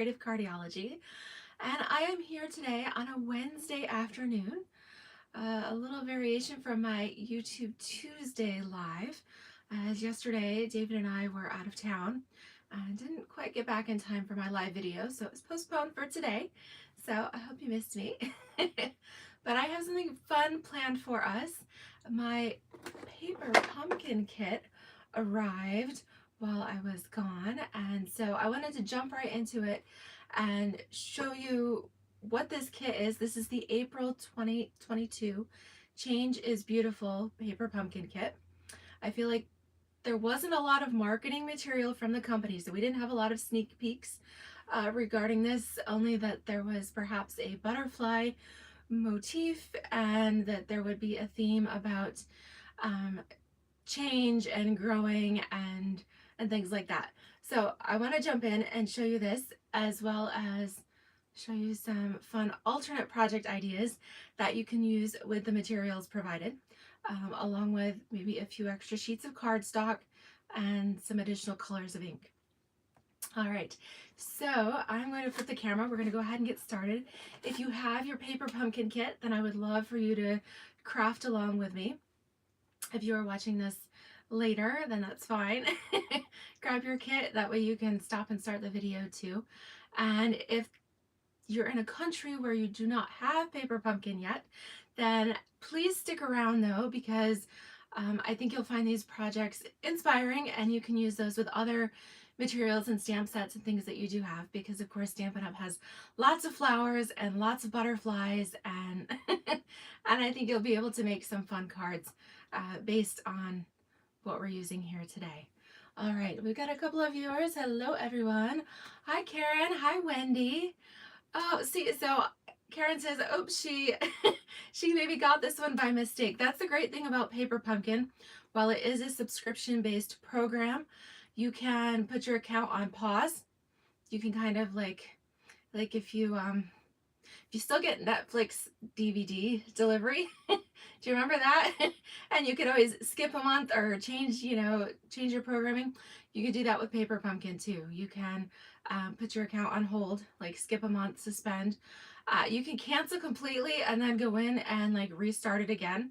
Creative Cardiology, and I am here today on a Wednesday afternoon, a little variation from my YouTube Tuesday live, as yesterday David and I were out of town and didn't quite get back in time for my live video, so it was postponed for today, so I hope you missed me. But I have something fun planned for us. My paper pumpkin kit arrived while I was gone, and so I wanted to jump right into it and show you what this kit is. This is the April 2022 Change is Beautiful paper pumpkin kit. I feel like there wasn't a lot of marketing material from the company, so we didn't have a lot of sneak peeks regarding this, only that there was perhaps a butterfly motif and that there would be a theme about um, change and growing and things like that. So I want to jump in and show you this, as well as show you some fun alternate project ideas that you can use with the materials provided, along with maybe a few extra sheets of cardstock and some additional colors of ink. All right, so I'm going to flip the camera. We're going to go ahead and get started. If you have your paper pumpkin kit, then I would love for you to craft along with me. If you are watching this later, then that's fine. Grab your kit, that way you can stop and start the video too. And if you're in a country where you do not have paper pumpkin yet, then please stick around though, because I think you'll find these projects inspiring and you can use those with other materials and stamp sets and things that you do have, because of course Stampin' Up! Has lots of flowers and lots of butterflies, and and I think you'll be able to make some fun cards based on what we're using here today. All right, we've got a couple of viewers. Hello everyone. Hi Karen, hi Wendy. Oh, see, so Karen says, oops, she maybe got this one by mistake. That's the great thing about Paper Pumpkin. While it is a subscription-based program, you can put your account on pause. You can kind of like if you still get Netflix DVD delivery, do you remember that? And you could always skip a month or change your programming. You could do that with Paper Pumpkin too. You can put your account on hold, like skip a month, suspend. You can cancel completely and then go in and like restart it again.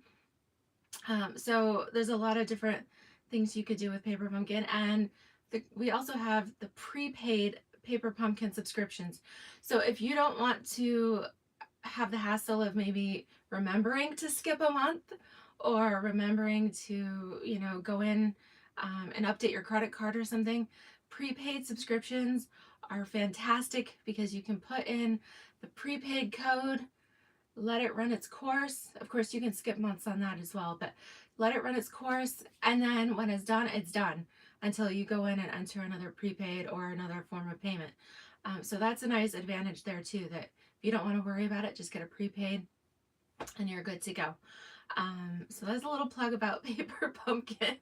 So there's a lot of different things you could do with Paper Pumpkin, and we also have the prepaid Paper Pumpkin subscriptions. So if you don't want to have the hassle of maybe remembering to skip a month or remembering to, go in and update your credit card or something, prepaid subscriptions are fantastic because you can put in the prepaid code, let it run its course. Of course, you can skip months on that as well, but let it run its course, and then when it's done until you go in and enter another prepaid or another form of payment. So that's a nice advantage there too, that if you don't want to worry about it, just get a prepaid and you're good to go. So that's a little plug about Paper Pumpkin.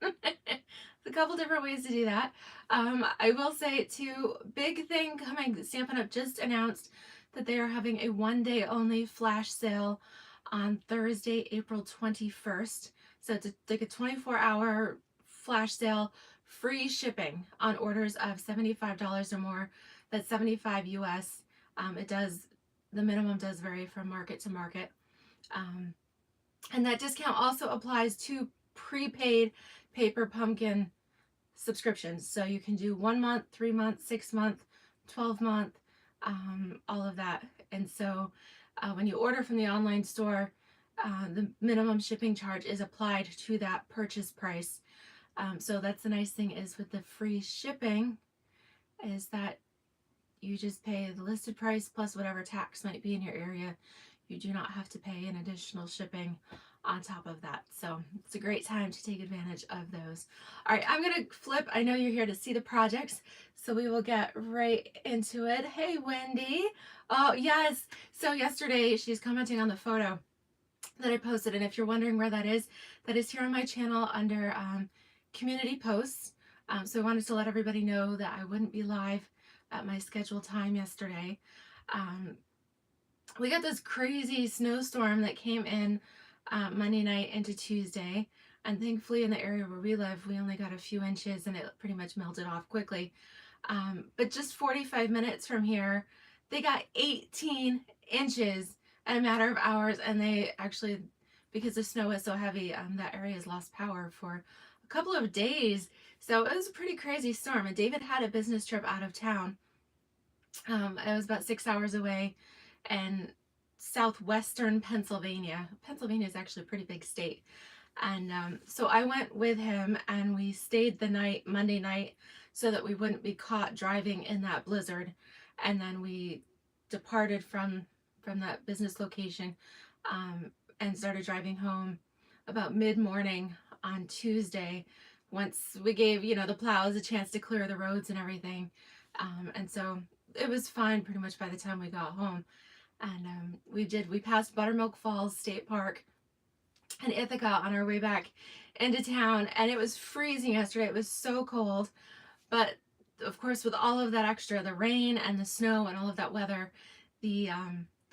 A couple different ways to do that. I will say too, big thing coming, Stampin' Up! Just announced that they are having a one-day only flash sale on Thursday, April 21st. So it's like a 24-hour flash sale, free shipping on orders of $75 or more. That's 75 US. The minimum does vary from market to market. And that discount also applies to prepaid Paper Pumpkin subscriptions. So you can do 1 month, 3 month, 6 month, 12 month, all of that. And so when you order from the online store, the minimum shipping charge is applied to that purchase price. So that's the nice thing is with the free shipping is that you just pay the listed price plus whatever tax might be in your area. You do not have to pay an additional shipping on top of that. So it's a great time to take advantage of those. All right, I'm gonna flip. I know you're here to see the projects, so we will get right into it. Hey, Wendy. Oh, yes. So yesterday she's commenting on the photo that I posted, and if you're wondering where that is here on my channel under community posts. So I wanted to let everybody know that I wouldn't be live at my scheduled time yesterday. We got this crazy snowstorm that came in Monday night into Tuesday, and thankfully in the area where we live we only got a few inches and it pretty much melted off quickly. But just 45 minutes from here, they got 18 inches in a matter of hours. And they actually, because the snow is so heavy, that area has lost power for a couple of days. So it was a pretty crazy storm. And David had a business trip out of town. It was about 6 hours away in southwestern Pennsylvania. Pennsylvania is actually a pretty big state. And so I went with him and we stayed the night, Monday night, so that we wouldn't be caught driving in that blizzard. And then we departed from that business location, and started driving home about mid-morning on Tuesday, once we gave, the plows a chance to clear the roads and everything. And so it was fine pretty much by the time we got home. And we passed Buttermilk Falls State Park in Ithaca on our way back into town, and it was freezing yesterday. It was so cold, but of course, with all of that extra, the rain and the snow and all of that weather, the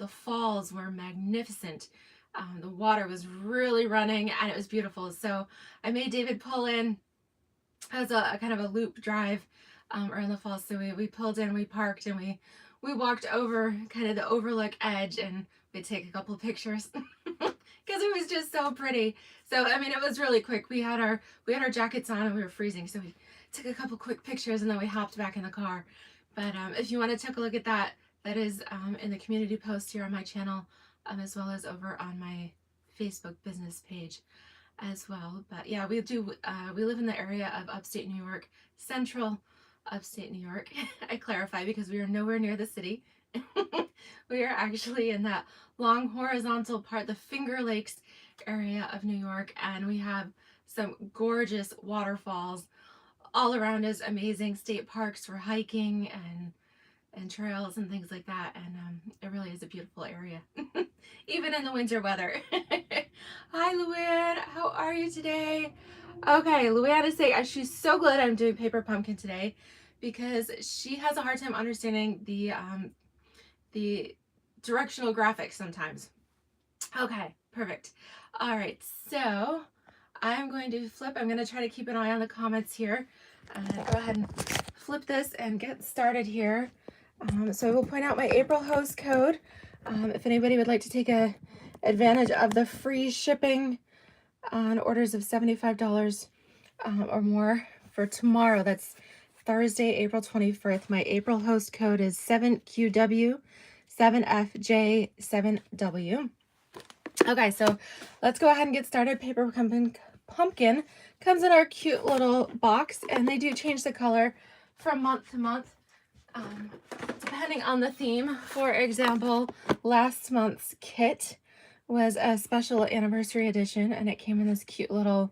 falls were magnificent. The water was really running and it was beautiful. So I made David pull in as a kind of a loop drive around the falls. So we pulled in, we parked, and we walked over kind of the overlook edge, and we'd take a couple pictures because it was just so pretty. So I mean, it was really quick. We had our jackets on and we were freezing, so we took a couple quick pictures and then we hopped back in the car. But if you want to take a look at that, that is in the community post here on my channel, as well as over on my Facebook business page as well. But yeah, we live in the area of upstate New York, central upstate New York. I clarify because we are nowhere near the city. We are actually in that long horizontal part, the Finger Lakes area of New York, and we have some gorgeous waterfalls all around us, amazing state parks for hiking and trails and things like that. And it really is a beautiful area, even in the winter weather. Hi, Luann. How are you today? Okay, Luann is saying she's so glad I'm doing paper pumpkin today because she has a hard time understanding the directional graphics sometimes. Okay, perfect. All right, so I'm going to flip. I'm going to try to keep an eye on the comments here. Go ahead and flip this and get started here. So I will point out my April host code. If anybody would like to take advantage of the free shipping on orders of $75 or more for tomorrow. That's Thursday, April 21st. My April host code is 7QW, 7FJ7W. Okay, so let's go ahead and get started. Paper pumpkin comes in our cute little box, and they do change the color from month to month, depending on the theme. For example, last month's kit was a special anniversary edition, and it came in this cute little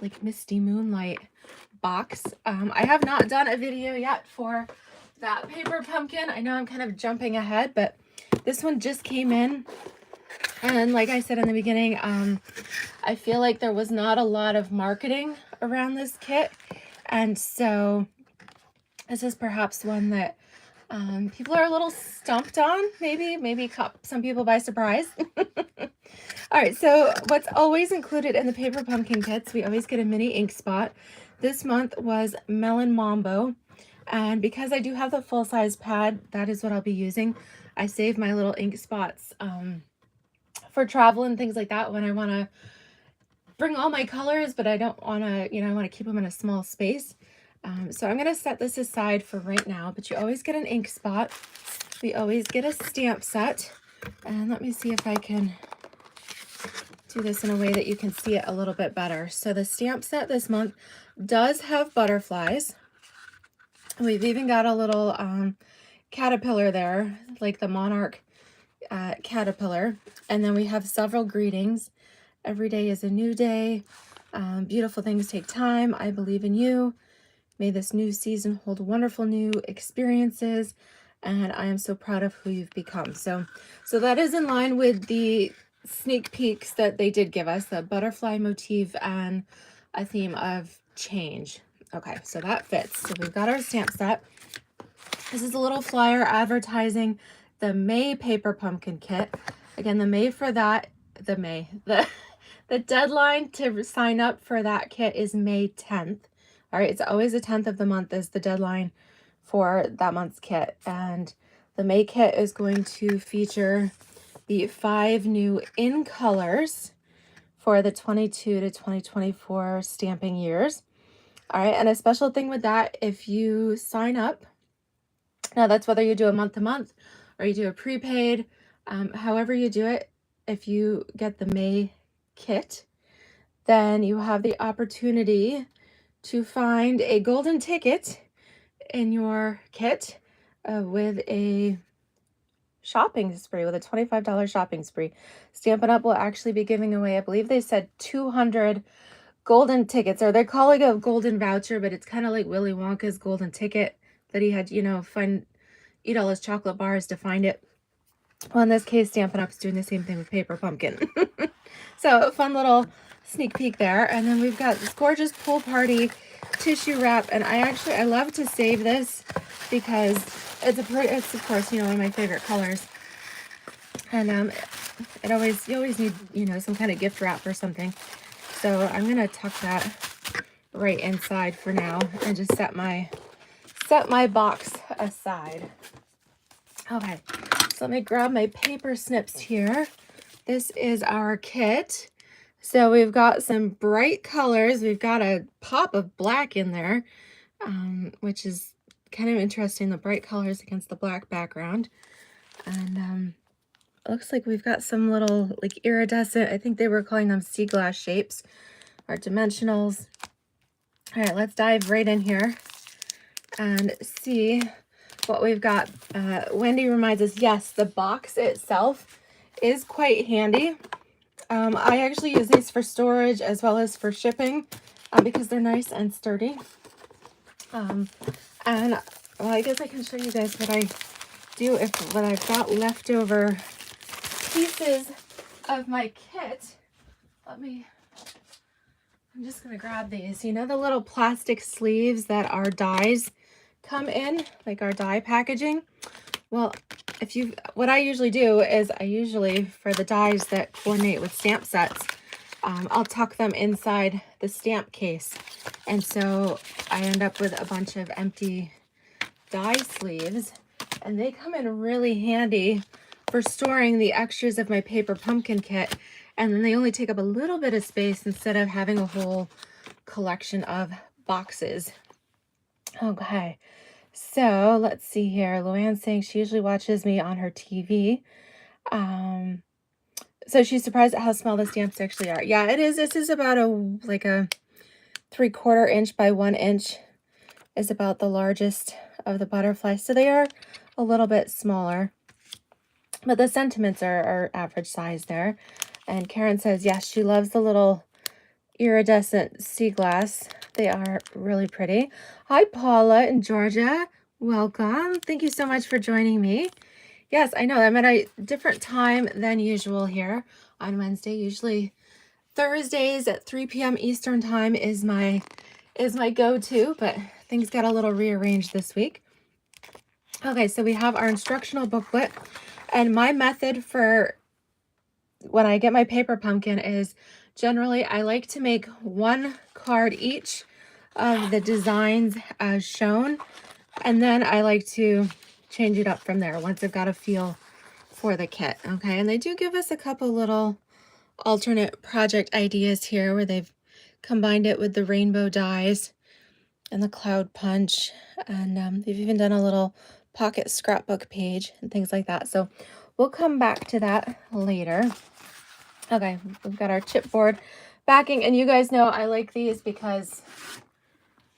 like misty moonlight box. I have not done a video yet for that paper pumpkin. I know I'm kind of jumping ahead, but this one just came in. And like I said in the beginning, I feel like there was not a lot of marketing around this kit. And so this is perhaps one that people are a little stumped on, maybe caught some people by surprise. All right, so what's always included in the paper pumpkin kits, we always get a mini ink spot. This month was Melon Mambo. And because I do have the full-size pad, that is what I'll be using. I save my little ink spots for travel and things like that when I want to bring all my colors, but I don't want to, I want to keep them in a small space. So I'm going to set this aside for right now, but you always get an ink spot. We always get a stamp set. And let me see if I can do this in a way that you can see it a little bit better. So the stamp set this month does have butterflies. We've even got a little caterpillar there, like the monarch caterpillar. And then we have several greetings. Every day is a new day. Beautiful things take time. I believe in you. May this new season hold wonderful new experiences. And I am so proud of who you've become. So that is in line with the sneak peeks that they did give us, the butterfly motif and a theme of change. Okay, so that fits. So we've got our stamp set. This is a little flyer advertising the May paper pumpkin kit. Again, the deadline to sign up for that kit is May 10th. All right, it's always the 10th of the month is the deadline for that month's kit. And the May kit is going to feature the 5 new in colors for the 22 to 2024 stamping years. All right, and a special thing with that, if you sign up, now that's whether you do a month to month or you do a prepaid, however you do it, if you get the May kit, then you have the opportunity to find a golden ticket in your kit with a shopping spree, with a $25 shopping spree. Stampin' Up will actually be giving away, I believe they said 200 golden tickets, or they're calling it a golden voucher, but it's kind of like Willy Wonka's golden ticket that he had, you know, eat all his chocolate bars to find it. Well, in this case, Stampin' Up's doing the same thing with Paper Pumpkin. So, a fun little sneak peek there. And then we've got this gorgeous pool party tissue wrap, and I love to save this because it's of course, you know, one of my favorite colors. And you always need, you know, some kind of gift wrap or something. So I'm gonna tuck that right inside for now and just set my box aside. Okay, so let me grab my paper snips here. This is our kit. So we've got some bright colors. We've got a pop of black in there, which is kind of interesting, the bright colors against the black background. And it looks like we've got some little like iridescent, I think they were calling them sea glass shapes or dimensionals. All right, let's dive right in here and see what we've got. Wendy reminds us, yes, the box itself is quite handy. I actually use these for storage as well as for shipping because they're nice and sturdy. And well, I guess I can show you guys what I do when I've got leftover pieces of my kit. I'm just gonna grab these. You know the little plastic sleeves that our dies come in, like our die packaging? Well, what I usually do is for the dies that coordinate with stamp sets, I'll tuck them inside the stamp case. And so I end up with a bunch of empty die sleeves, and they come in really handy for storing the extras of my Paper Pumpkin kit. And then they only take up a little bit of space instead of having a whole collection of boxes. Okay. So let's see here. Luann's saying she usually watches me on her TV. So she's surprised at how small the stamps actually are. Yeah, it is. This is about a 3/4 inch by 1 inch is about the largest of the butterflies. So they are a little bit smaller, but the sentiments are average size there. And Karen says, yes, she loves the little iridescent sea glass. They are really pretty. Hi, Paula in Georgia. Welcome. Thank you so much for joining me. Yes, I know I'm at a different time than usual here on Wednesday. Usually Thursdays at 3 p.m. Eastern time is my go-to, but things got a little rearranged this week. Okay, so we have our instructional booklet, and my method for when I get my Paper Pumpkin is generally I like to make 1 card each of the designs as shown, and then I like to change it up from there once I've got a feel for the kit. Okay, and they do give us a couple little alternate project ideas here where they've combined it with the rainbow dies and the cloud punch, and they've even done a little pocket scrapbook page and things like that. So we'll come back to that later. Okay, we've got our chipboard backing, and you guys know I like these because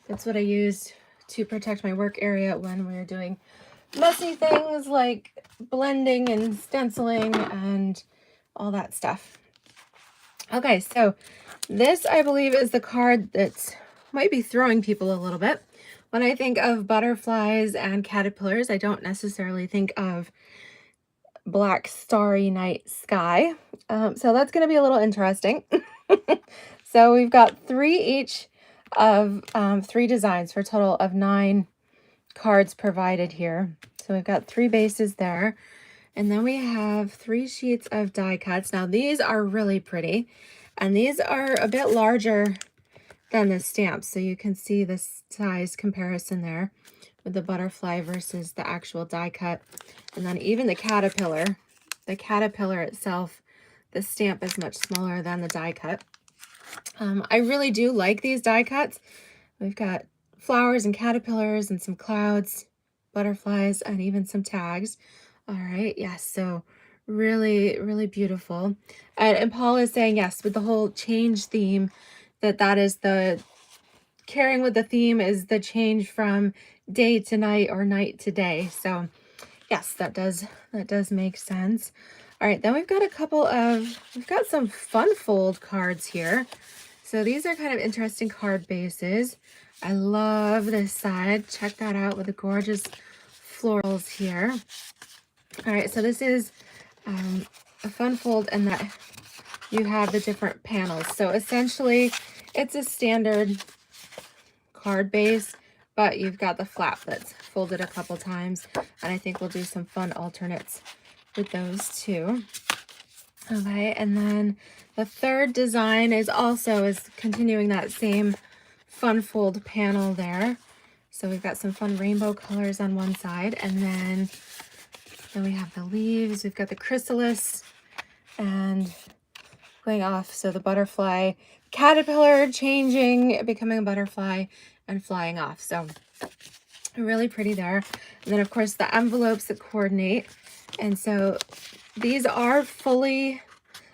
it's what I use to protect my work area when we're doing messy things like blending and stenciling and all that stuff. Okay, so this I believe is the card that might be throwing people a little bit. When I think of butterflies and caterpillars, I don't necessarily think of black starry night sky. So that's going to be a little interesting. So we've got 3 each of 3 designs for a total of 9 cards provided here. So we've got 3 bases there. And then we have 3 sheets of die cuts. Now these are really pretty, and these are a bit larger than the stamps. So you can see the size comparison there with the butterfly versus the actual die cut. And then even the caterpillar itself, the stamp is much smaller than the die cut. I really do like these die cuts. We've got flowers and caterpillars and some clouds, butterflies, and even some tags. All right, yes, so really, really beautiful. And Paul is saying, yes, with the whole change theme, that is the carrying with the theme is the change from day to night or night to day. So yes, that does make sense. All right, then we've got some fun fold cards here. So these are kind of interesting card bases. I love this side. Check that out with the gorgeous florals here. All right, so this is a fun fold in that you have the different panels. So essentially, it's a standard card base, but you've got the flap that's folded a couple times, and I think we'll do some fun alternates with those too. Okay, and then the third design is continuing that same fun fold panel there. So we've got some fun rainbow colors on one side, and then we have the leaves, we've got the chrysalis, and going off, so the butterfly, caterpillar changing, becoming a butterfly, and flying off. So really pretty there. And then of course the envelopes that coordinate. And so these are fully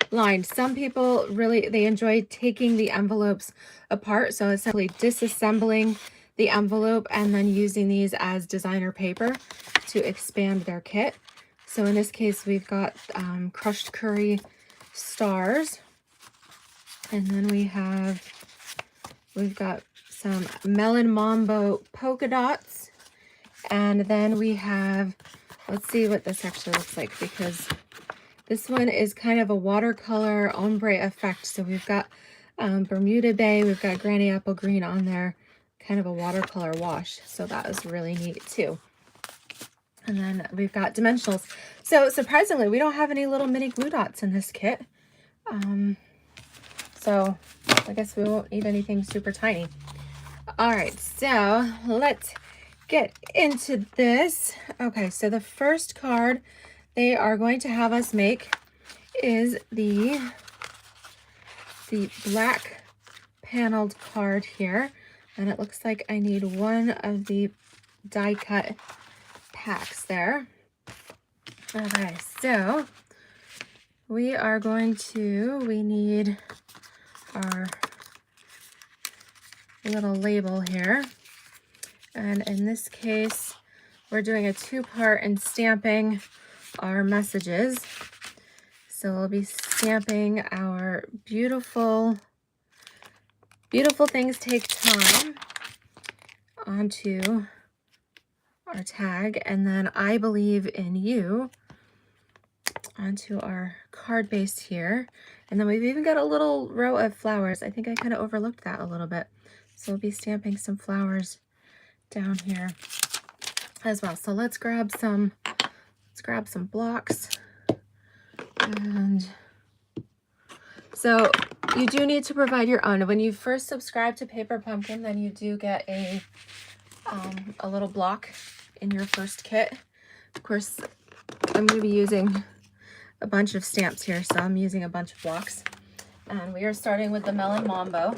lined. Some people they enjoy taking the envelopes apart. So essentially disassembling the envelope and then using these as designer paper to expand their kit. So in this case, we've got crushed curry stars. And then we've got some melon mambo polka dots. And then we have, let's see what this actually looks like, because this one is kind of a watercolor ombre effect. So we've got Bermuda Bay, we've got Granny Apple Green on there, kind of a watercolor wash. So that is really neat too. And then we've got dimensionals. So surprisingly, we don't have any little mini glue dots in this kit. So I guess we won't need anything super tiny. All right, so let's get into this. Okay, so the first card they are going to have us make is the black paneled card here. And it looks like I need one of the die cut packs there. Okay, so we need our little label here. And in this case, we're doing a two-part and stamping our messages. So we'll be stamping our beautiful things take time onto our tag, and then I believe in you onto our card base here. And then we've even got a little row of flowers. I think I kind of overlooked that a little bit. So we'll be stamping some flowers down here as well. So let's grab some blocks. And so you do need to provide your own. When you first subscribe to Paper Pumpkin, then you do get a little block in your first kit. Of course, I'm going to be using a bunch of stamps here, so I'm using a bunch of blocks. And we are starting with the Melon Mambo.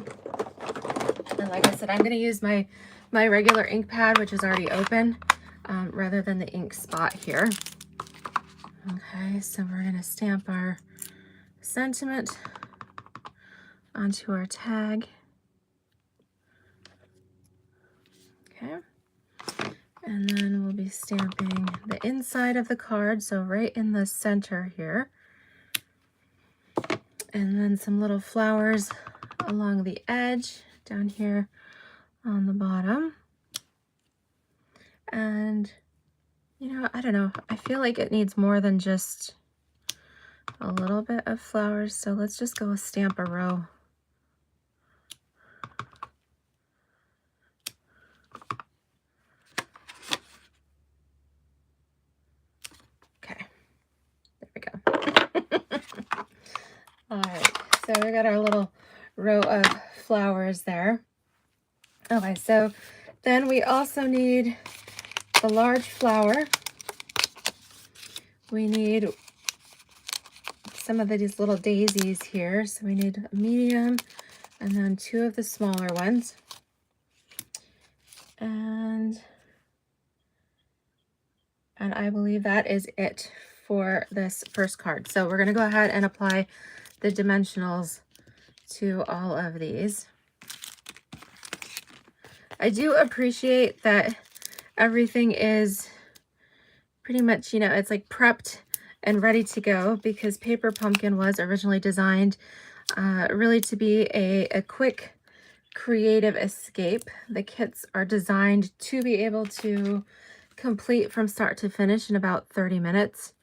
And like I said, I'm going to use my regular ink pad, which is already open, rather than the ink spot here. Okay, so we're going to stamp our sentiment onto our tag. Okay. And then we'll be stamping the inside of the card, so right in the center here. And then some little flowers along the edge down here on the bottom. And, you know, I don't know, I feel like it needs more than just a little bit of flowers, so let's just go stamp a row. All right, so we got our little row of flowers there. Okay, so then we also need the large flower. We need some of these little daisies here. So we need a medium and then 2 of the smaller ones. And I believe that is it for this first card. So we're going to go ahead and apply the dimensionals to all of these. I do appreciate that everything is pretty much, you know, it's like prepped and ready to go, because Paper Pumpkin was originally designed really to be a quick creative escape. The kits are designed to be able to complete from start to finish in about 30 minutes.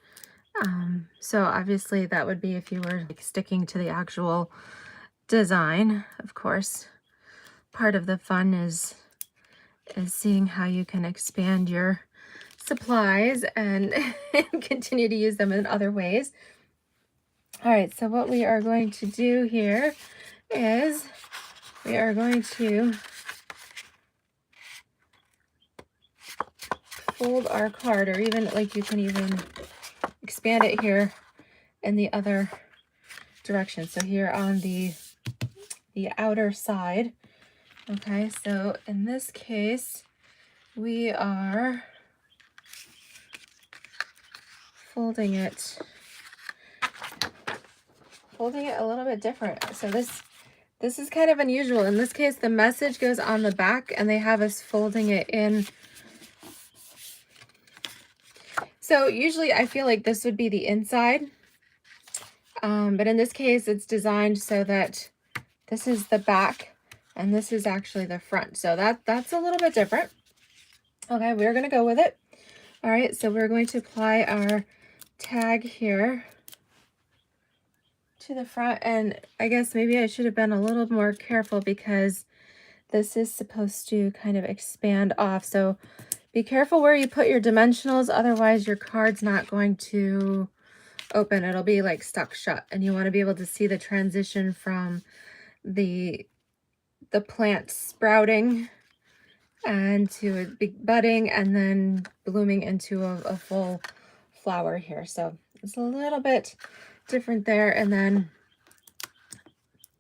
So obviously that would be if you were like sticking to the actual design. Of course, part of the fun is seeing how you can expand your supplies and continue to use them in other ways. All right, so what we are going to do here is we are going to fold our card, or even like you can even expand it here in the other direction. So here on the outer side. Okay, so in this case, we are folding it a little bit different. So this is kind of unusual. In this case, the message goes on the back and they have us folding it in. So usually I feel like this would be the inside. But in this case, it's designed so that this is the back and this is actually the front. So that's a little bit different. Okay, we're going to go with it. All right, so we're going to apply our tag here to the front. And I guess maybe I should have been a little more careful, because this is supposed to kind of expand off. So be careful where you put your dimensionals, otherwise your card's not going to open. It'll be like stuck shut, and you want to be able to see the transition from the plant sprouting and to a big budding and then blooming into a full flower here. So it's a little bit different there. And then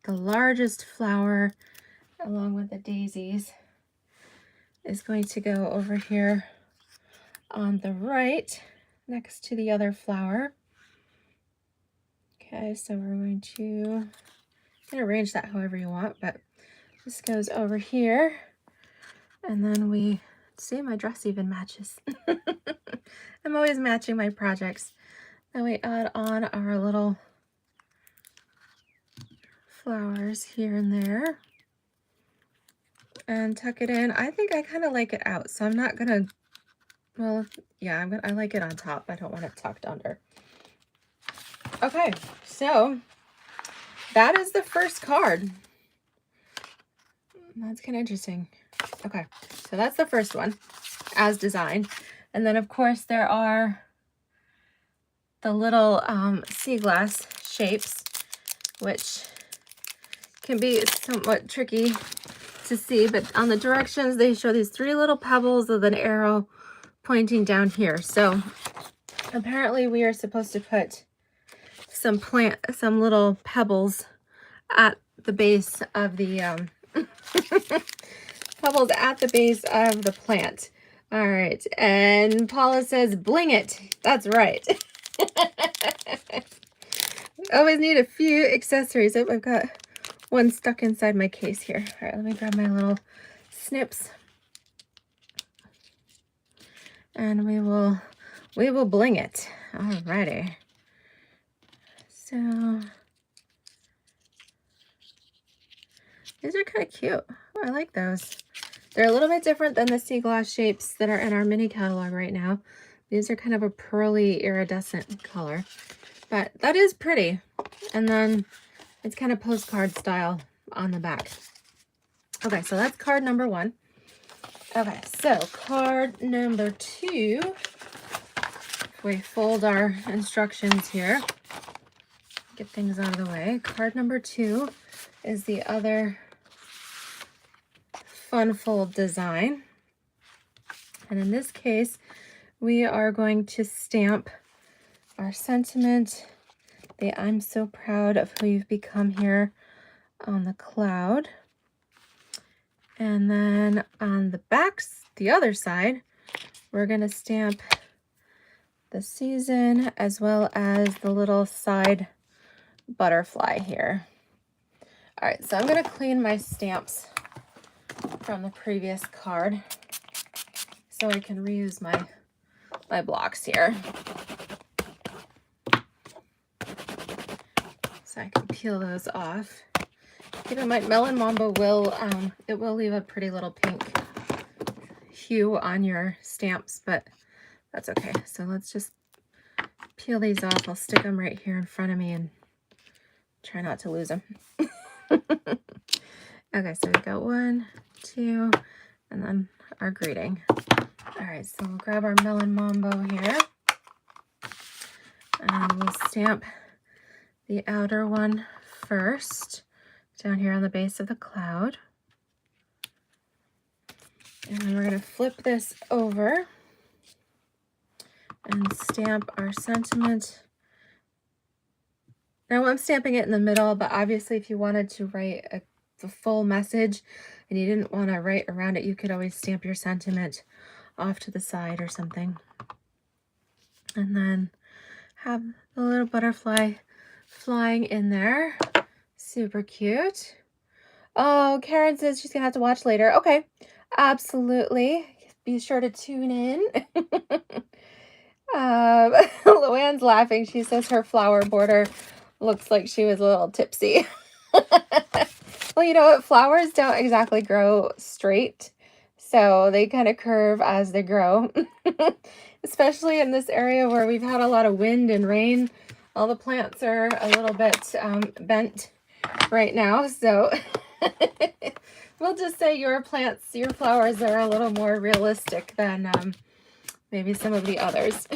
the largest flower, along with the daisies, is going to go over here on the right next to the other flower. Okay, so we're going to, you can arrange that however you want, but this goes over here. And then we, see, my dress even matches. I'm always matching my projects. Then we add on our little flowers here and there and tuck it in. I think I kind of like it out, so I'm not gonna, well, yeah, I like it on top. I don't want it tucked under. Okay, so that is the first card. That's kind of interesting. Okay, so that's the first one as designed. And then of course there are the little sea glass shapes, which can be somewhat tricky to see, but on the directions they show these 3 little pebbles with an arrow pointing down here. So apparently we are supposed to put some little pebbles at the base of the pebbles at the base of the plant. All right, and Paula says bling it. That's right. Always need a few accessories. Oh, I've got one stuck inside my case here. All right, let me grab my little snips, and we will bling it. Alrighty. So these are kind of cute. Oh, I like those. They're a little bit different than the sea glass shapes that are in our mini catalog right now. These are kind of a pearly iridescent color, but that is pretty. And then it's kind of postcard style on the back. Okay, so that's card number 1. Okay, so card number 2, we fold our instructions here, get things out of the way. Card number 2 is the other fun fold design. And in this case, we are going to stamp our sentiment, the "I'm so proud of who you've become" here on the cloud. And then on the backs, the other side, we're going to stamp the season as well as the little side butterfly here. All right, so I'm going to clean my stamps from the previous card so I can reuse my blocks here. So I can peel those off. Keep in mind, Melon Mambo will leave a pretty little pink hue on your stamps, but that's okay. So let's just peel these off. I'll stick them right here in front of me and try not to lose them. Okay, so we've got 1, 2, and then our greeting. All right, so we'll grab our Melon Mambo here, and we'll stamp the outer one first down here on the base of the cloud. And then we're going to flip this over and stamp our sentiment. Now I'm stamping it in the middle, but obviously if you wanted to write the full message and you didn't want to write around it, you could always stamp your sentiment off to the side or something. And then have the little butterfly flying in there. Super cute. Oh, Karen says she's gonna have to watch later. Okay, absolutely. Be sure to tune in. Luann's laughing. She says her flower border looks like she was a little tipsy. Well, you know what? Flowers don't exactly grow straight, so they kind of curve as they grow. Especially in this area where we've had a lot of wind and rain. All the plants are a little bit bent right now, so we'll just say your flowers are a little more realistic than maybe some of the others.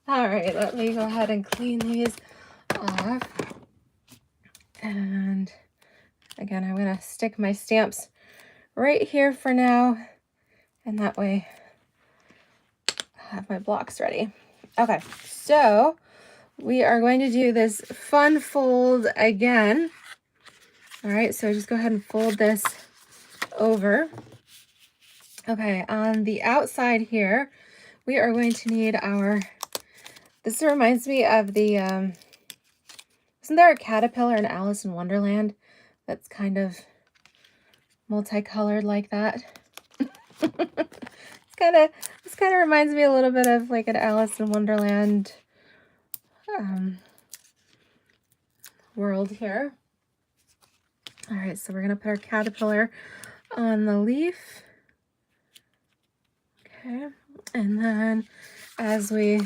All right, let me go ahead and clean these off. And again, I'm going to stick my stamps right here for now, and that way I'll have my blocks ready. Okay, so we are going to do this fun fold again. All right, so just go ahead and fold this over. Okay, on the outside here, we are going to need our, this reminds me of the, isn't there a caterpillar in Alice in Wonderland that's kind of multicolored like that? This kind of reminds me a little bit of like an Alice in Wonderland world here. All right, so we're going to put our caterpillar on the leaf. Okay, and then as we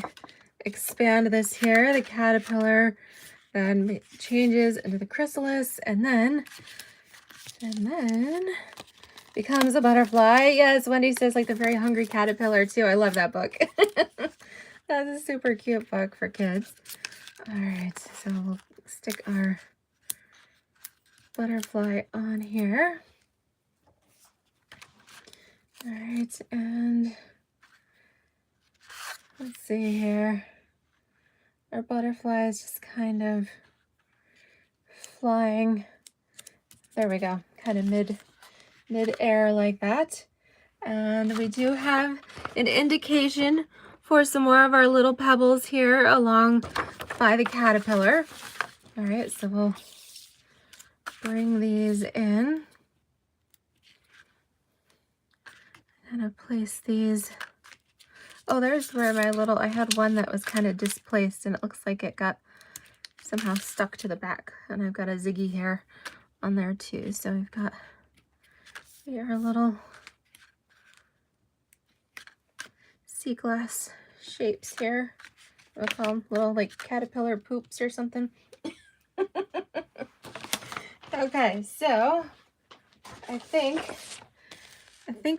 expand this here, the caterpillar then changes into the chrysalis, and then becomes a butterfly. Yes, Wendy says like the Very Hungry Caterpillar too. I love that book. That's a super cute book for kids. All right, so we'll stick our butterfly on here. All right, and let's see here. Our butterfly is just kind of flying. There we go, kind of mid-air like that. And we do have an indication for some more of our little pebbles here along by the caterpillar. All right, so we'll bring these in. I'm gonna place these. Oh, there's where my little, I had one that was kind of displaced and it looks like it got somehow stuck to the back, and I've got a ziggy hair on there too. So we've got our little sea glass shapes here. We'll call them little like caterpillar poops or something. Okay, so I think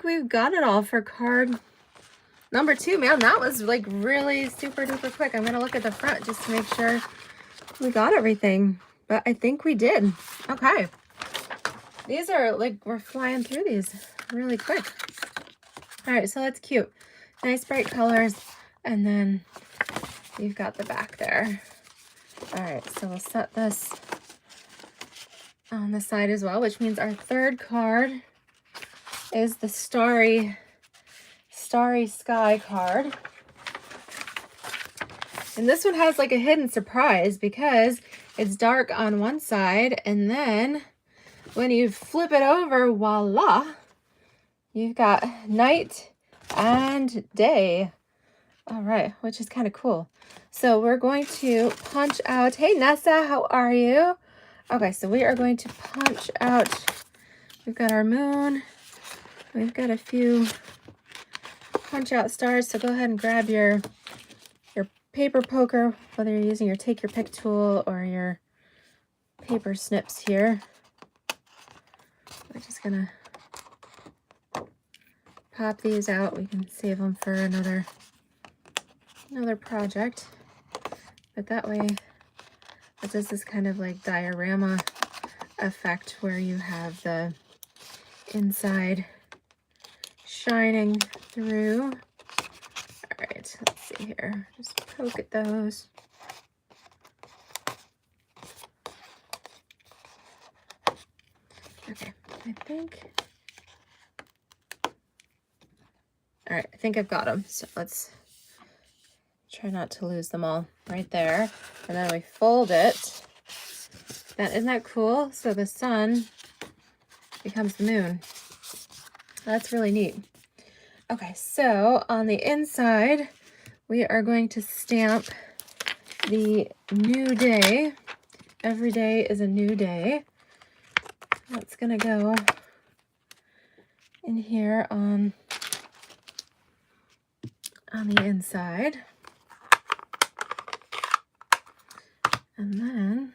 we've got it all for card number 2. Man, that was like really super duper quick. I'm gonna look at the front just to make sure we got everything, but I think we did. Okay, these are like, we're flying through these really quick. All right, so that's cute. Nice bright colors. And then you've got the back there. All right, so we'll set this on the side as well, which means our third card is the Starry Sky card. And this one has like a hidden surprise because it's dark on one side, and then when you flip it over, voila, you've got night and day. All right, which is kind of cool. So we're going to punch out. Hey, Nessa, how are you? Okay, so we are going to punch out. We've got our moon. We've got a few punch out stars. So go ahead and grab your paper poker, whether you're using your take your pick tool or your paper snips here. We're just gonna pop these out. We can save them for another project, but that way it does this kind of like diorama effect where you have the inside shining through. All right, let's see here. Just poke at those. Okay, I think. All right, I think I've got them. So let's try not to lose them all right there. And then we fold it. Isn't that cool? So the sun becomes the moon. That's really neat. Okay, so on the inside, we are going to stamp the new day. Every day is a new day. That's gonna go in here on the inside. And then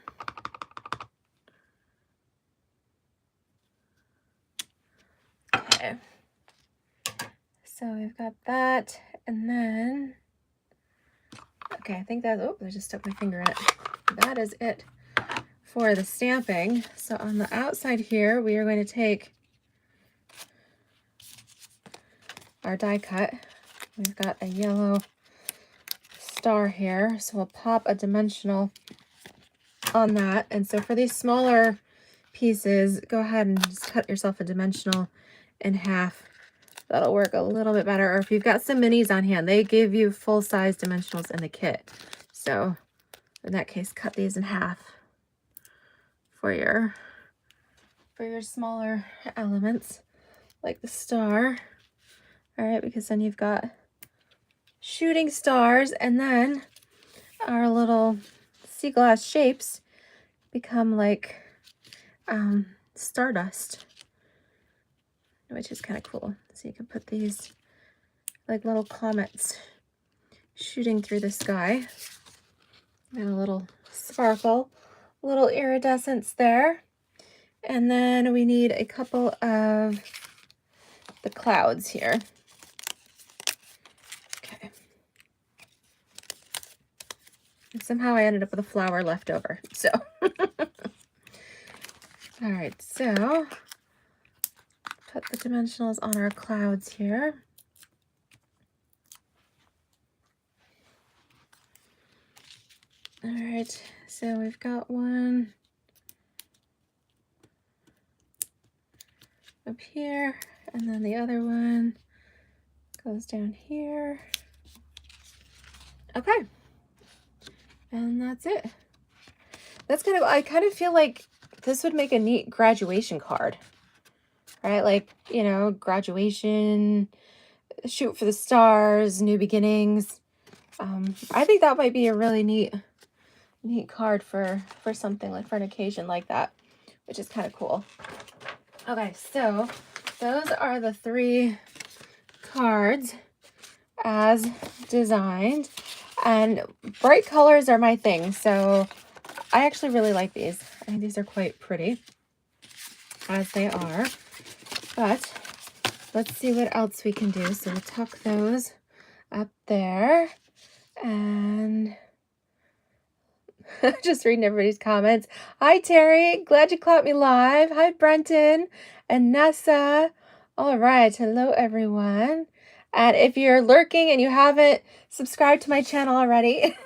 okay. So we've got that, and then okay, I think that, oh, I just stuck my finger in it. That is it for the stamping. So on the outside here, we are going to take our die cut. We've got a yellow star here, so we'll pop a dimensional on that. And so for these smaller pieces, go ahead and just cut yourself a dimensional in half. That'll work a little bit better. Or if you've got some minis on hand, they give you full-size dimensionals in the kit. So in that case, cut these in half for your smaller elements, like the star. All right, because then you've got shooting stars, and then our little sea glass shapes become like stardust, which is kind of cool. So you can put these like little comets shooting through the sky. And a little sparkle, a little iridescence there. And then we need a couple of the clouds here. Okay. And somehow I ended up with a flower left over. So, all right, so put the dimensionals on our clouds here. All right, so we've got one up here, and then the other one goes down here. Okay, and that's it. That's kind of, I kind of feel like this would make a neat graduation card, right? Like, you know, graduation, shoot for the stars, new beginnings. I think that might be a really neat card for something like, for an occasion like that, which is kind of cool. Okay, so those are the 3 cards as designed, and bright colors are my thing, so I actually really like these. I think these are quite pretty as they are, but let's see what else we can do. So we'll tuck those up there, and just reading everybody's comments. Hi, Terry. Glad you caught me live. Hi, Brenton and Nessa. All right. Hello, everyone. And if you're lurking and you haven't subscribed to my channel already,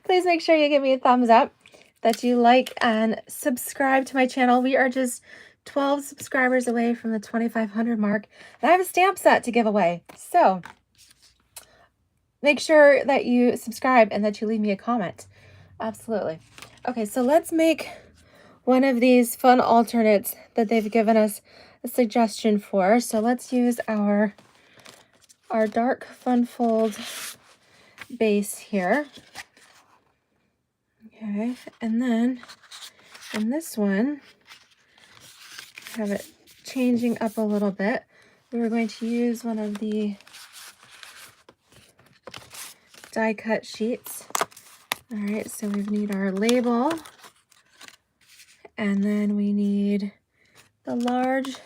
please make sure you give me a thumbs up, that you like and subscribe to my channel. We are just 12 subscribers away from the 2,500 mark. And I have a stamp set to give away. So make sure that you subscribe and that you leave me a comment. Absolutely. Okay, so let's make one of these fun alternates that they've given us a suggestion for. So let's use our dark fun fold base here. Okay, and then in this one, have it changing up a little bit. We're going to use one of the die cut sheets. All right, so we need our label, and then we need the large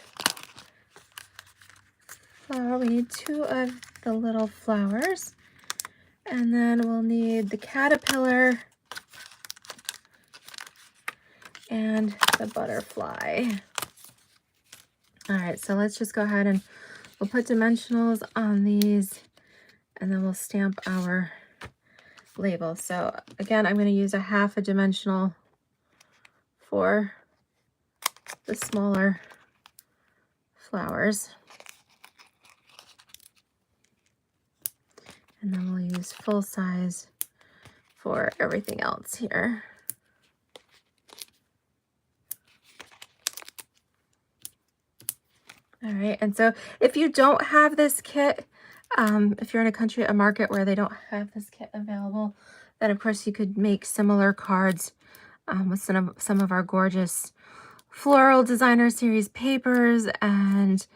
flower. We need 2 of the little flowers, and then we'll need the caterpillar and the butterfly. All right, so let's just go ahead and we'll put dimensionals on these, and then we'll stamp our label. So again, I'm going to use a 1/2 a dimensional for the smaller flowers. And then we'll use full size for everything else here. All right, and so if you don't have this kit, if you're in a market where they don't have this kit available, then of course you could make similar cards with some of our gorgeous floral designer series papers, and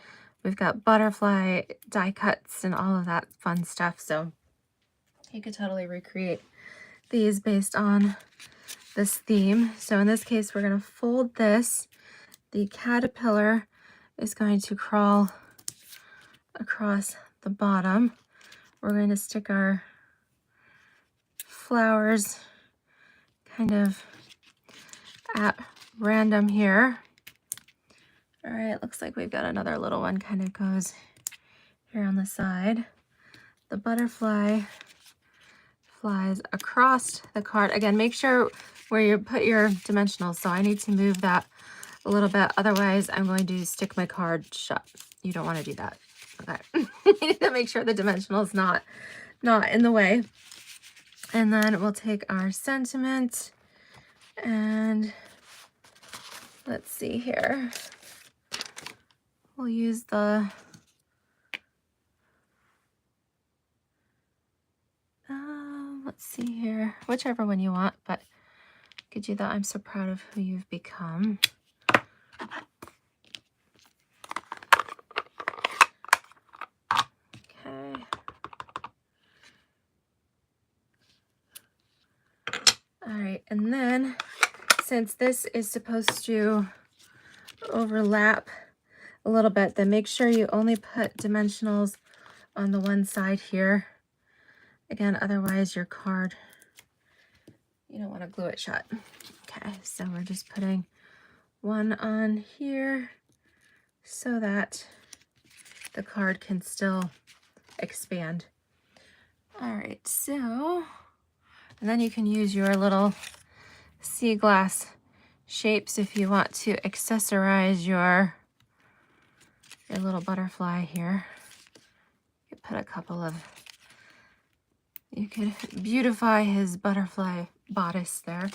we've got butterfly die cuts and all of that fun stuff. So you could totally recreate these based on this theme. So in this case, we're going to fold this. The caterpillar is going to crawl across the bottom. We're going to stick our flowers kind of at random here. All right, looks like we've got another little one kind of goes here on the side. The butterfly flies across the card. Again, make sure where you put your dimensionals. So I need to move that a little bit. Otherwise, I'm going to stick my card shut. You don't want to do that. Okay. You need to make sure the dimensional's not in the way. And then we'll take our sentiment and let's see here. We'll use the let's see here, whichever one you want, but you could do that. I'm so proud of who you've become. Okay. All right, and then since this is supposed to overlap a little bit, then make sure you only put dimensionals on the one side here. Again, otherwise your card, you don't want to glue it shut. Okay, so we're just putting one on here so that the card can still expand. All right, so, and then you can use your little sea glass shapes if you want to accessorize your little butterfly here. You could put a couple of, you could beautify his butterfly bodice there.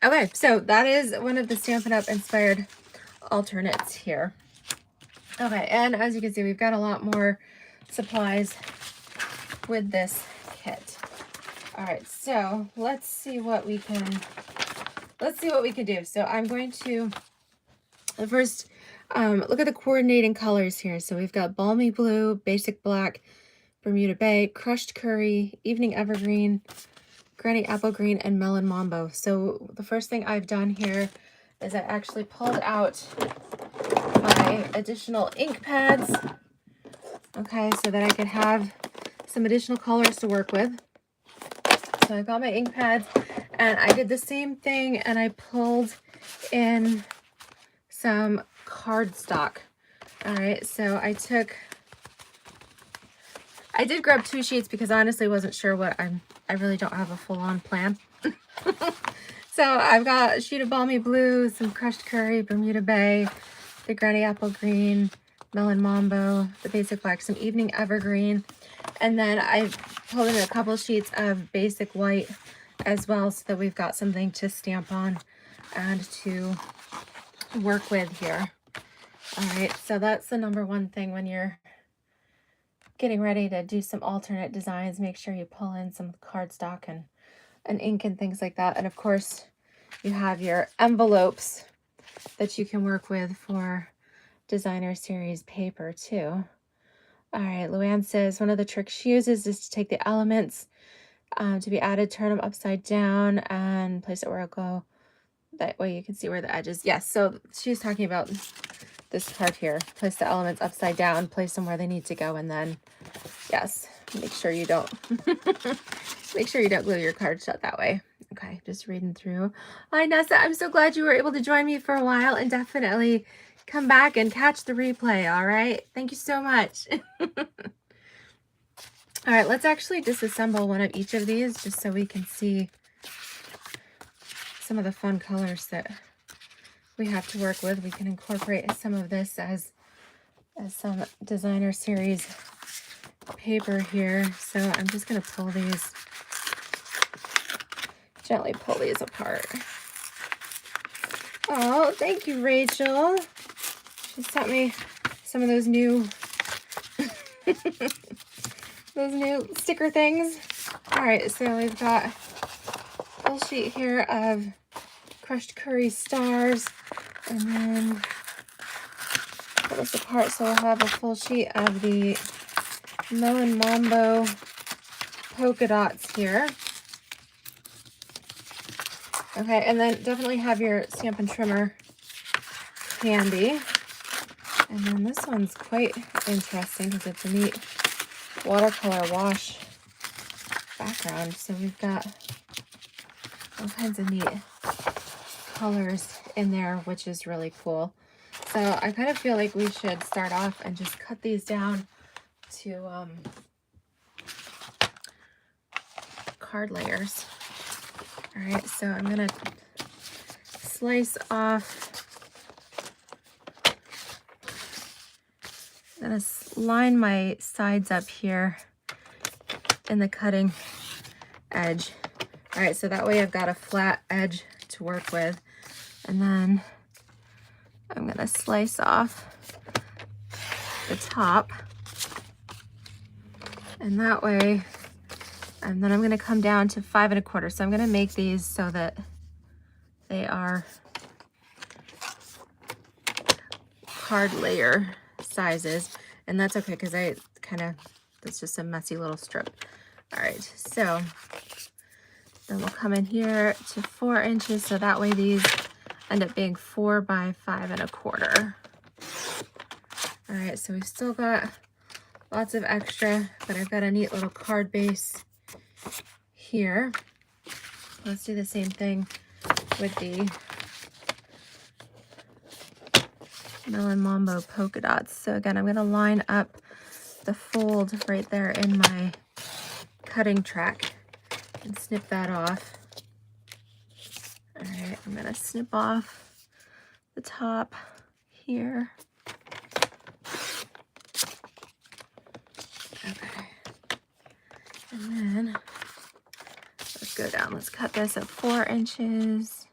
Okay, so that is one of the Stampin' Up! Inspired alternates here. Okay, and as you can see, we've got a lot more supplies with this kit. All right, so let's see what we can do. So I'm going to first look at the coordinating colors here. So we've got balmy blue, basic black, Bermuda Bay, crushed curry, evening evergreen, granny apple green, and melon mambo. So the first thing I've done here is I actually pulled out my additional ink pads, okay, so that I could have some additional colors to work with. So I got my ink pads and I did the same thing, and I pulled in some cardstock. All right, so I did grab 2 sheets because I honestly wasn't sure what I really don't have a full-on plan. So I've got a sheet of balmy blue, some crushed curry, Bermuda Bay, the granny apple green, melon mambo, the basic black, some evening evergreen, and then I pulled in a couple sheets of basic white as well, so that we've got something to stamp on and to work with here. All right, so that's the number one thing when you're getting ready to do some alternate designs. Make sure you pull in some cardstock and ink and things like that. And of course, you have your envelopes that you can work with for designer series paper too. All right, Luann says one of the tricks she uses is to take the elements to be added, turn them upside down, and place it where it'll go. That way you can see where the edge is. Yes, so she's talking about this card here. Place the elements upside down, place them where they need to go, and then, yes, make sure you don't make sure you don't glue your card shut that way. Okay, just reading through. Hi, Nessa. I'm so glad you were able to join me for a while, and definitely come back and catch the replay, all right? Thank you so much. All right, let's actually disassemble one of each of these just so we can see some of the fun colors that we have to work with. We can incorporate some of this as some designer series paper here. So I'm just going to gently pull these apart. Oh, thank you, Rachel. She sent me some of those new those new sticker things. All right, so we've got a full sheet here of crushed curry stars, and then pull this apart so we'll have a full sheet of the melon mambo polka dots here. Okay, and then definitely have your Stampin' Trimmer handy. And then this one's quite interesting because it's a neat watercolor wash background. So we've got all kinds of neat colors in there, which is really cool. So I kind of feel like we should start off and just cut these down to card layers. All right, so I'm gonna slice off. I'm gonna line my sides up here in the cutting edge. All right, so that way I've got a flat edge to work with. And then I'm gonna slice off the top. And that way, and then I'm gonna come down to 5 1/4. So I'm gonna make these so that they are card layer sizes, and that's okay because that's just a messy little strip. All right, so then we'll come in here to 4 inches, so that way these end up being 4 by 5 1/4. All right, so we've still got lots of extra, but I've got a neat little card base here. Let's do the same thing with the melon mambo polka dots. So again, I'm going to line up the fold right there in my cutting track and snip that off. All right, I'm going to snip off the top here. Okay, and then let's go down. Let's cut this at 4 inches.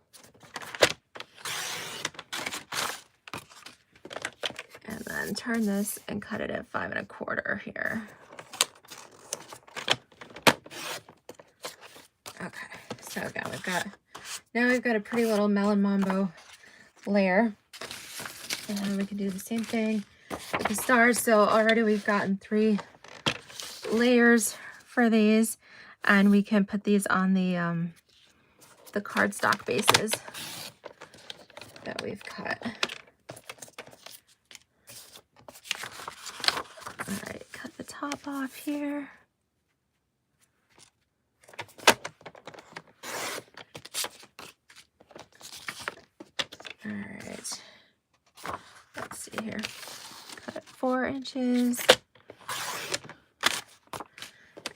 And then turn this and cut it at 5 1/4 here. Okay, so again, we've got a pretty little melon mambo layer. And then we can do the same thing with the stars. So already we've gotten 3 layers for these, and we can put these on the cardstock bases that we've cut. All right, cut the top off here. All right, let's see here. 4 inches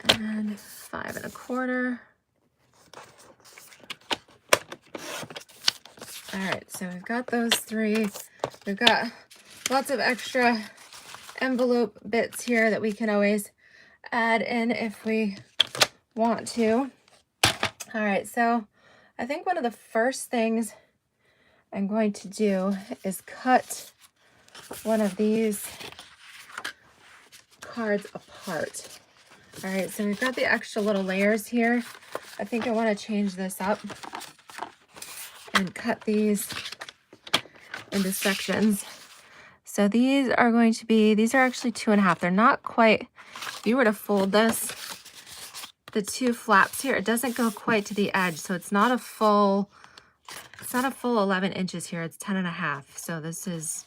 and 5 1/4. All right, so we've got those 3. We've got lots of extra envelope bits here that we can always add in if we want to. All right, so I think one of the first things I'm going to do is cut one of these cards apart. All right, so we've got the extra little layers here. I think I want to change this up and cut these into sections. So these are going to be, these are actually 2.5. They're not quite, if you were to fold this, the 2 flaps here, it doesn't go quite to the edge. So it's not a full 11 inches here. It's 10.5. So this is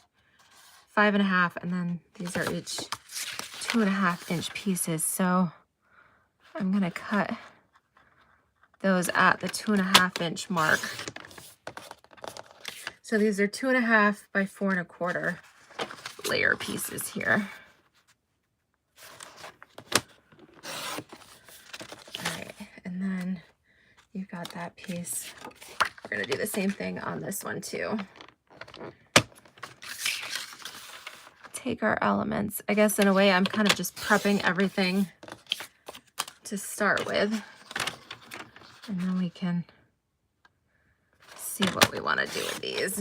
5.5. And then these are each 2.5 inch pieces. So I'm going to cut those at the 2.5 inch mark. So these are 2.5 by 4 1/4 layer pieces here. All right, and then you've got that piece. We're gonna do the same thing on this one too. Take our elements. I guess in a way I'm kind of just prepping everything to start with. And then we can see what we want to do with these.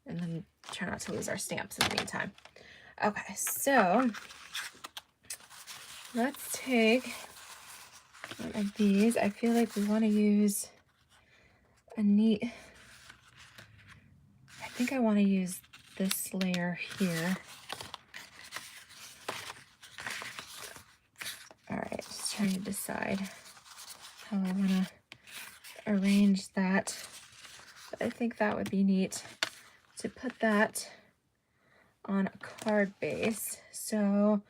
And then try not to lose our stamps in the meantime. Okay, so let's take one of these. I feel like we want to use a neat, I think I want to use this layer here. All right, just trying to decide how I want to arrange that. But I think that would be neat to put that on a card base. So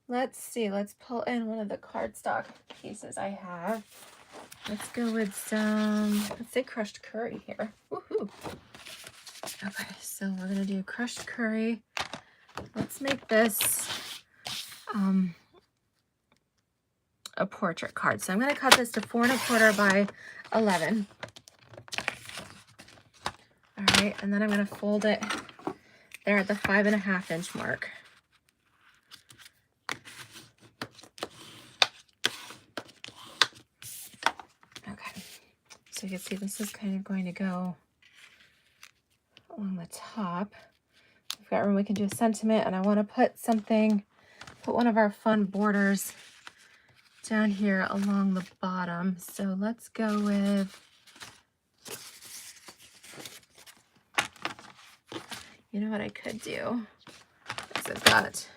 let's see, let's pull in one of the cardstock pieces I have. Let's go with some, let's say crushed curry here. Woohoo! Okay, so we're gonna do crushed curry. Let's make this a portrait card. So I'm gonna cut this to 4 1/4 by 11. All right, and then I'm gonna fold it there at the 5.5 inch mark. Okay, so you can see this is kind of going to go along the top. We've got room, we can do a sentiment, and I want to put something, put one of our fun borders down here along the bottom. So let's go with, you know what I could do is I've got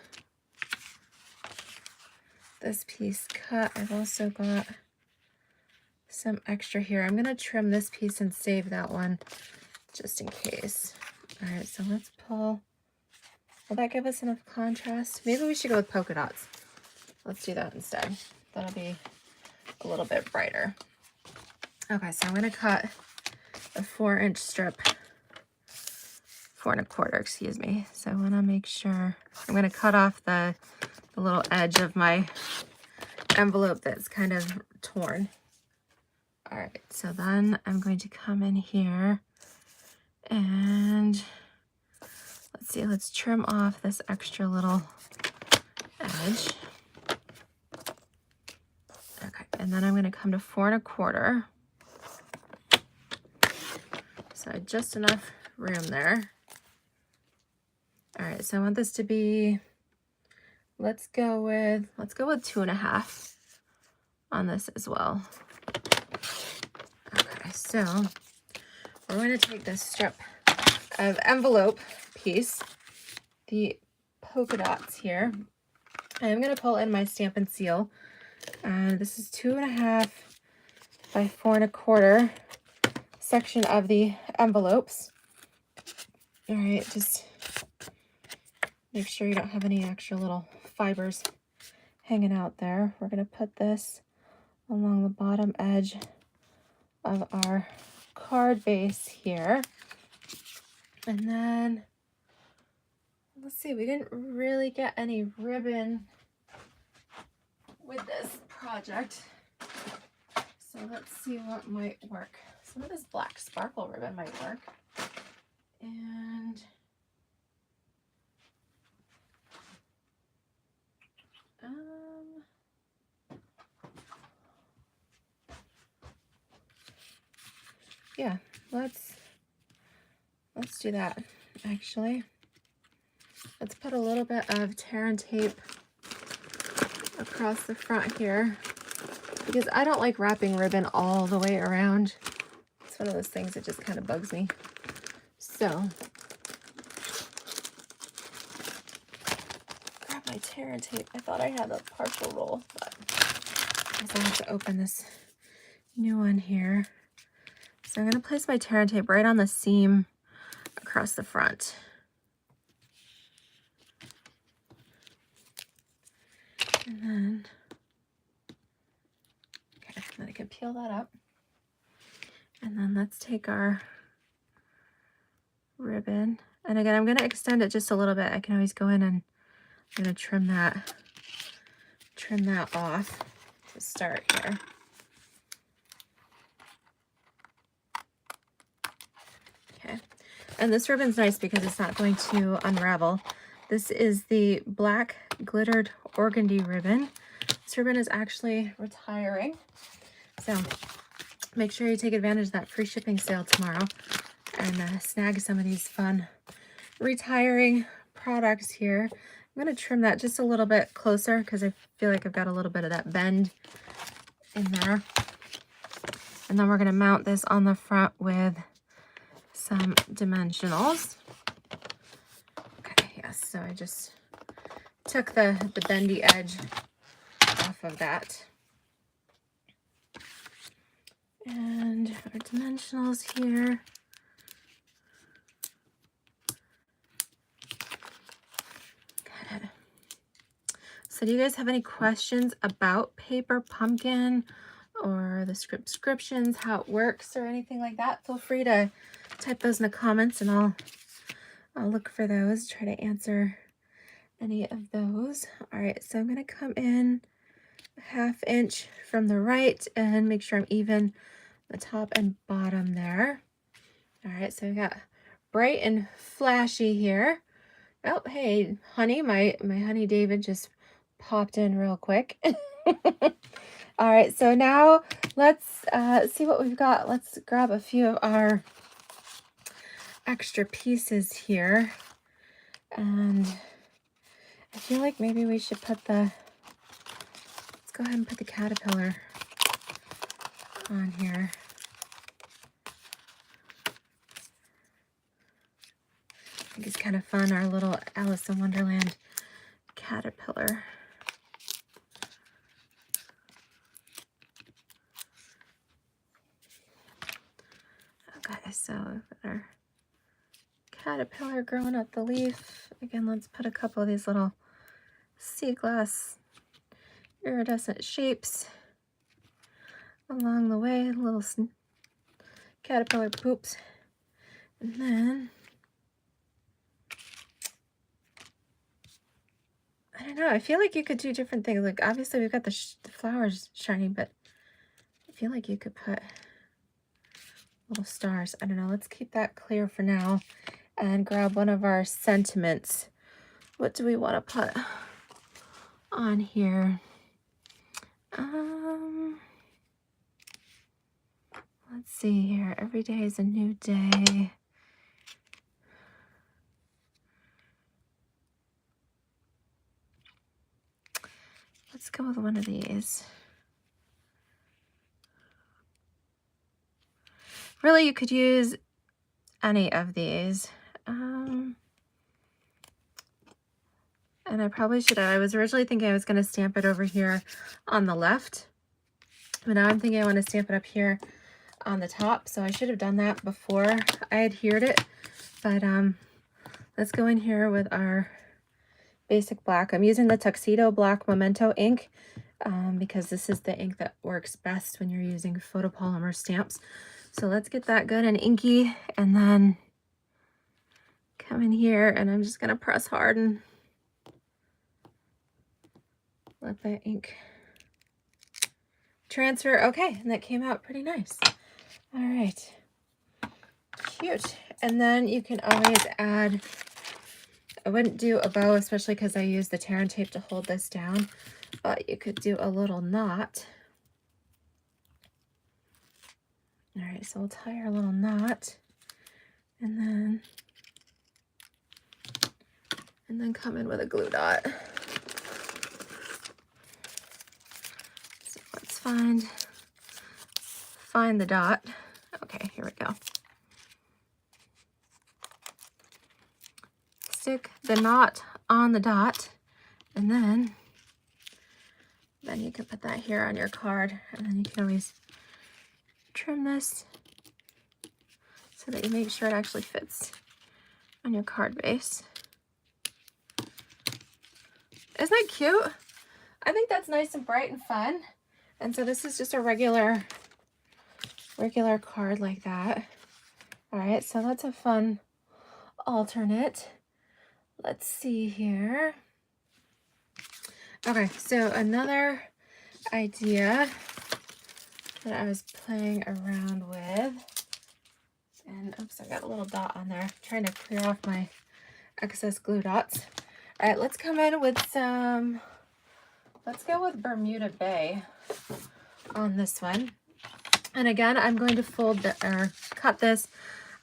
this piece cut. I've also got some extra here. I'm going to trim this piece and save that one just in case. All right, so let's pull. Will that give us enough contrast? Maybe we should go with polka dots. Let's do that instead. That'll be a little bit brighter. Okay, so I'm going to cut a 4 inch strip, 4 1/4, excuse me. So I want to make sure, I'm going to cut off the little edge of my envelope that's kind of torn. All right, so then I'm going to come in here and let's see, let's trim off this extra little edge. Okay, and then I'm going to come to 4 1/4. So I had just enough room there. All right, so I want this to be, let's go with 2.5 on this as well. Okay, so we're going to take this strip of envelope piece, the polka dots here. I'm going to pull in my Stampin' Seal. This is 2.5 by 4 1/4 section of the envelopes. All right, just make sure you don't have any extra little fibers hanging out there. We're going to put this along the bottom edge of our card base here. And then let's see, we didn't really get any ribbon with this project. So let's see what might work. Some of this black sparkle ribbon might work. And yeah, let's do that. Actually, let's put a little bit of tear and tape across the front here, because I don't like wrapping ribbon all the way around. It's one of those things that just kind of bugs me. So grab my tear and tape. I thought I had a partial roll, but I guess I have to open this new one here. So I'm going to place my tear and tape right on the seam across the front. And then, okay, then I can peel that up. And then let's take our ribbon. And again, I'm going to extend it just a little bit. I can always go in and I'm going to trim that off to start here. Okay, and this ribbon's nice because it's not going to unravel. This is the black glittered organdy ribbon. This ribbon is actually retiring, so make sure you take advantage of that free shipping sale tomorrow and snag some of these fun retiring products here. I'm going to trim that just a little bit closer because I feel like I've got a little bit of that bend in there. And then we're going to mount this on the front with some dimensionals. Okay, yes, so I just took the bendy edge off of that. And our dimensionals here. Good. So do you guys have any questions about Paper Pumpkin or the subscriptions, how it works or anything like that? Feel free to type those in the comments and I'll look for those, try to answer any of those. All right, so I'm going to come in a 1/2 inch from the right and make sure I'm even the top and bottom there. All right, so we got bright and flashy here. Oh, hey, honey, my honey David just popped in real quick. All right, so now let's see what we've got. Let's grab a few of our extra pieces here. And I feel like maybe we should put let's go ahead and put the caterpillar on here. I think it's kind of fun, our little Alice in Wonderland caterpillar. Okay, so we've got our caterpillar growing up the leaf. Again, let's put a couple of these little sea glass iridescent shapes along the way, little caterpillar poops. And then, I don't know, I feel like you could do different things. Like, obviously we've got the flowers shining, but I feel like you could put little stars. I don't know, let's keep that clear for now and grab one of our sentiments. What do we want to put on here? Let's see here. Every day is a new day. Let's go with one of these. Really, you could use any of these. And I probably should have. I was originally thinking I was going to stamp it over here on the left. But now I'm thinking I want to stamp it up here on the top. So I should have done that before I adhered it. But let's go in here with our basic black. I'm using the Tuxedo Black Memento ink because this is the ink that works best when you're using photopolymer stamps. So let's get that good and inky, and then come in here and I'm just gonna press hard and let the ink transfer. Okay, and that came out pretty nice. All right, cute. And then you can always add, I wouldn't do a bow, especially because I use the tear and tape to hold this down, but you could do a little knot. All right, so we'll tie our little knot and then come in with a glue dot. So let's find the dot. Okay, here we go. Stick the knot on the dot, and then you can put that here on your card, and then you can always trim this so that you make sure it actually fits on your card base. Isn't that cute? I think that's nice and bright and fun. And so this is just a regular card like that. All right, so that's a fun alternate. Let's see here. Okay, so another idea that I was playing around with, and oops, I got a little dot on there. I'm trying to clear off my excess glue dots. All right, let's come in with some, let's go with Bermuda Bay on this one. And again, I'm going to cut this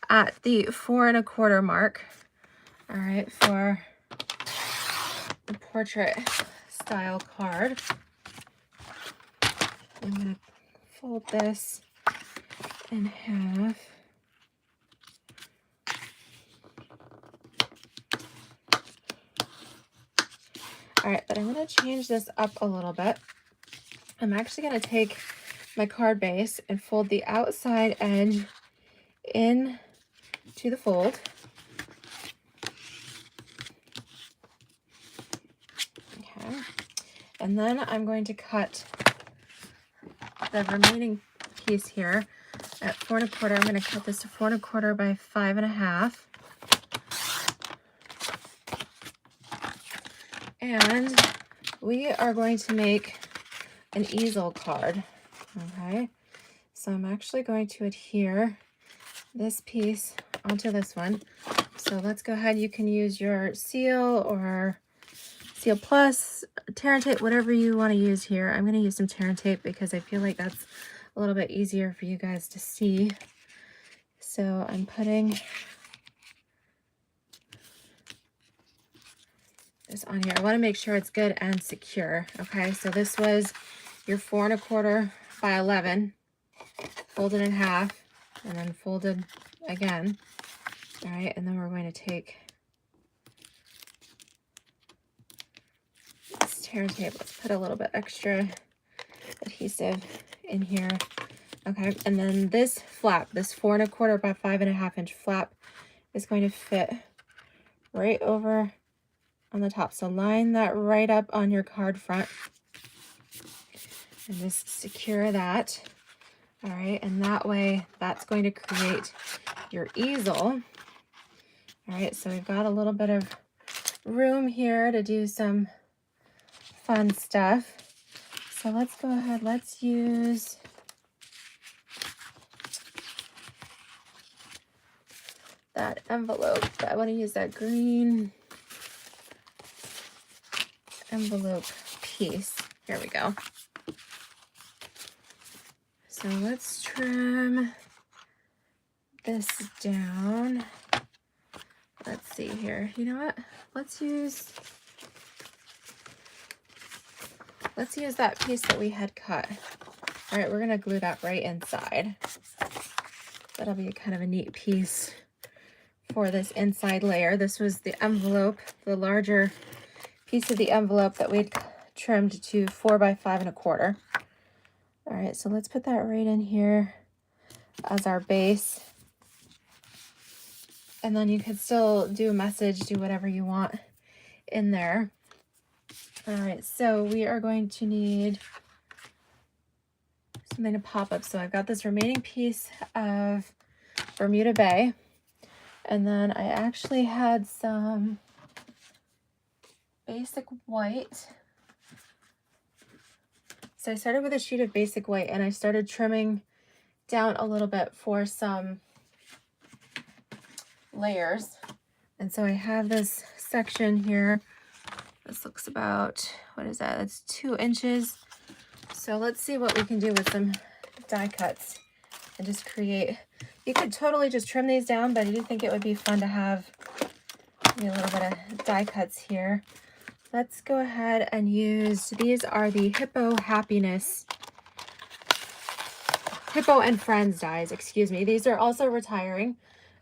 at the 4 1/4 mark. All right, for the portrait style card. I'm going to fold this in half. All right, but I'm going to change this up a little bit. I'm actually going to take my card base and fold the outside edge in to the fold. Okay, and then I'm going to cut the remaining piece here at 4 1/4. I'm going to cut this to 4 1/4 by 5 1/2. And we are going to make an easel card. Okay, so I'm actually going to adhere this piece onto this one. So let's go ahead. You can use your Seal or Seal Plus, tear and tape, whatever you want to use here. I'm going to use some tear and tape because I feel like that's a little bit easier for you guys to see. So I'm putting this on here. I want to make sure it's good and secure. Okay, so this was your 4 1/4 by 11, folded in half, and then folded again. All right, and then we're going to take this tear and tape. Let's put a little bit extra adhesive in here. Okay, and then this flap, this 4 1/4 by 5 1/2 inch flap, is going to fit right over on the top. So line that right up on your card front and just secure that. All right, and that way that's going to create your easel. All right, so we've got a little bit of room here to do some fun stuff. So let's go ahead, let's use that envelope. I want to use that green envelope piece. Here we go. So let's trim this down. Let's see here. You know what? Let's use that piece that we had cut. All right, we're gonna glue that right inside. That'll be kind of a neat piece for this inside layer. This was the envelope, the larger piece of the envelope that we'd trimmed to 4 by 5 1/4. All right, so let's put that right in here as our base. And then you could still do a message, do whatever you want in there. All right, so we are going to need something to pop up. So I've got this remaining piece of Bermuda Bay. And then I actually had some basic white. So I started with a sheet of basic white and I started trimming down a little bit for some layers. And so I have this section here. This looks about, what is that? That's 2 inches. So let's see what we can do with some die cuts and just create. You could totally just trim these down, but I do think it would be fun to have maybe a little bit of die cuts here. Let's go ahead and use, these are the Hippo and Friends dies, excuse me. These are also retiring.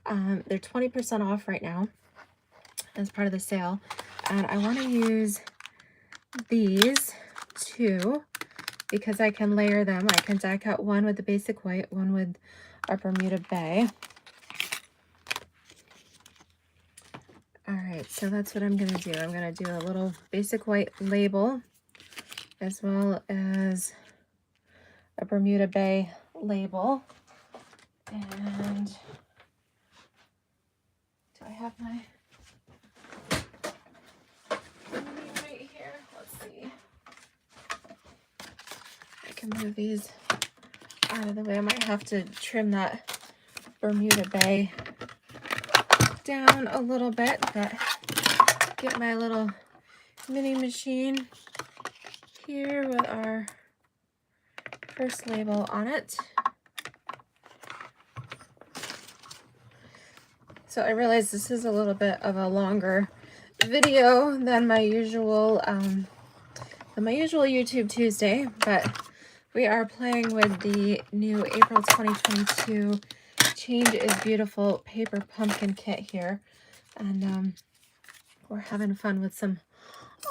They're 20% off right now as part of the sale. And I want to use these 2 because I can layer them. I can die cut one with the basic white, one with our Bermuda Bay. All right, so that's what I'm gonna do. I'm gonna do a little basic white label as well as a Bermuda Bay label. And do I have my right here? Let's see. I can move these out of the way. I might have to trim that Bermuda Bay down a little bit, but get my little mini machine here with our first label on it. So I realize this is a little bit of a longer video than my usual YouTube Tuesday, but we are playing with the new April 2022 Change is Beautiful paper pumpkin kit here, and we're having fun with some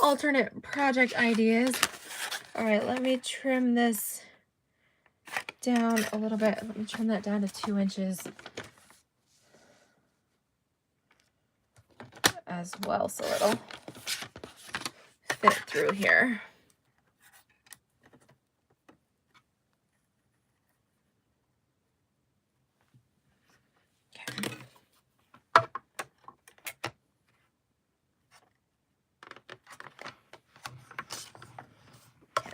alternate project ideas. All right, let me trim this down a little bit. Let me trim that down to 2 inches as well, so it'll fit through here. Okay.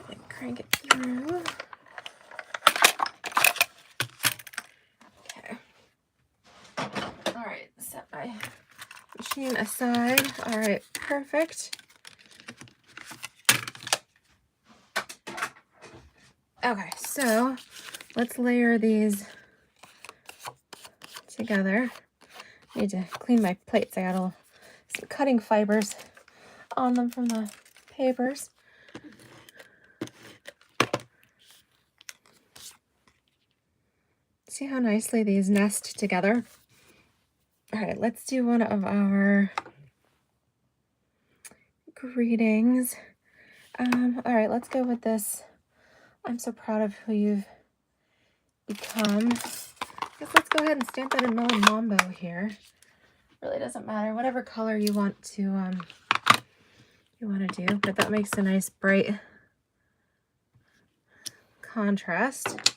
And crank it through. Okay. All right, set my machine aside. All right, perfect. Okay, so let's layer these together. I need to clean my plates. I got some cutting fibers on them from the papers. See how nicely these nest together? All right, let's do one of our greetings. All right, let's go with this. I'm so proud of who you've become. I guess let's go ahead and stamp it in Melon Mambo here. Really doesn't matter, whatever color you want to do, but that makes a nice bright contrast.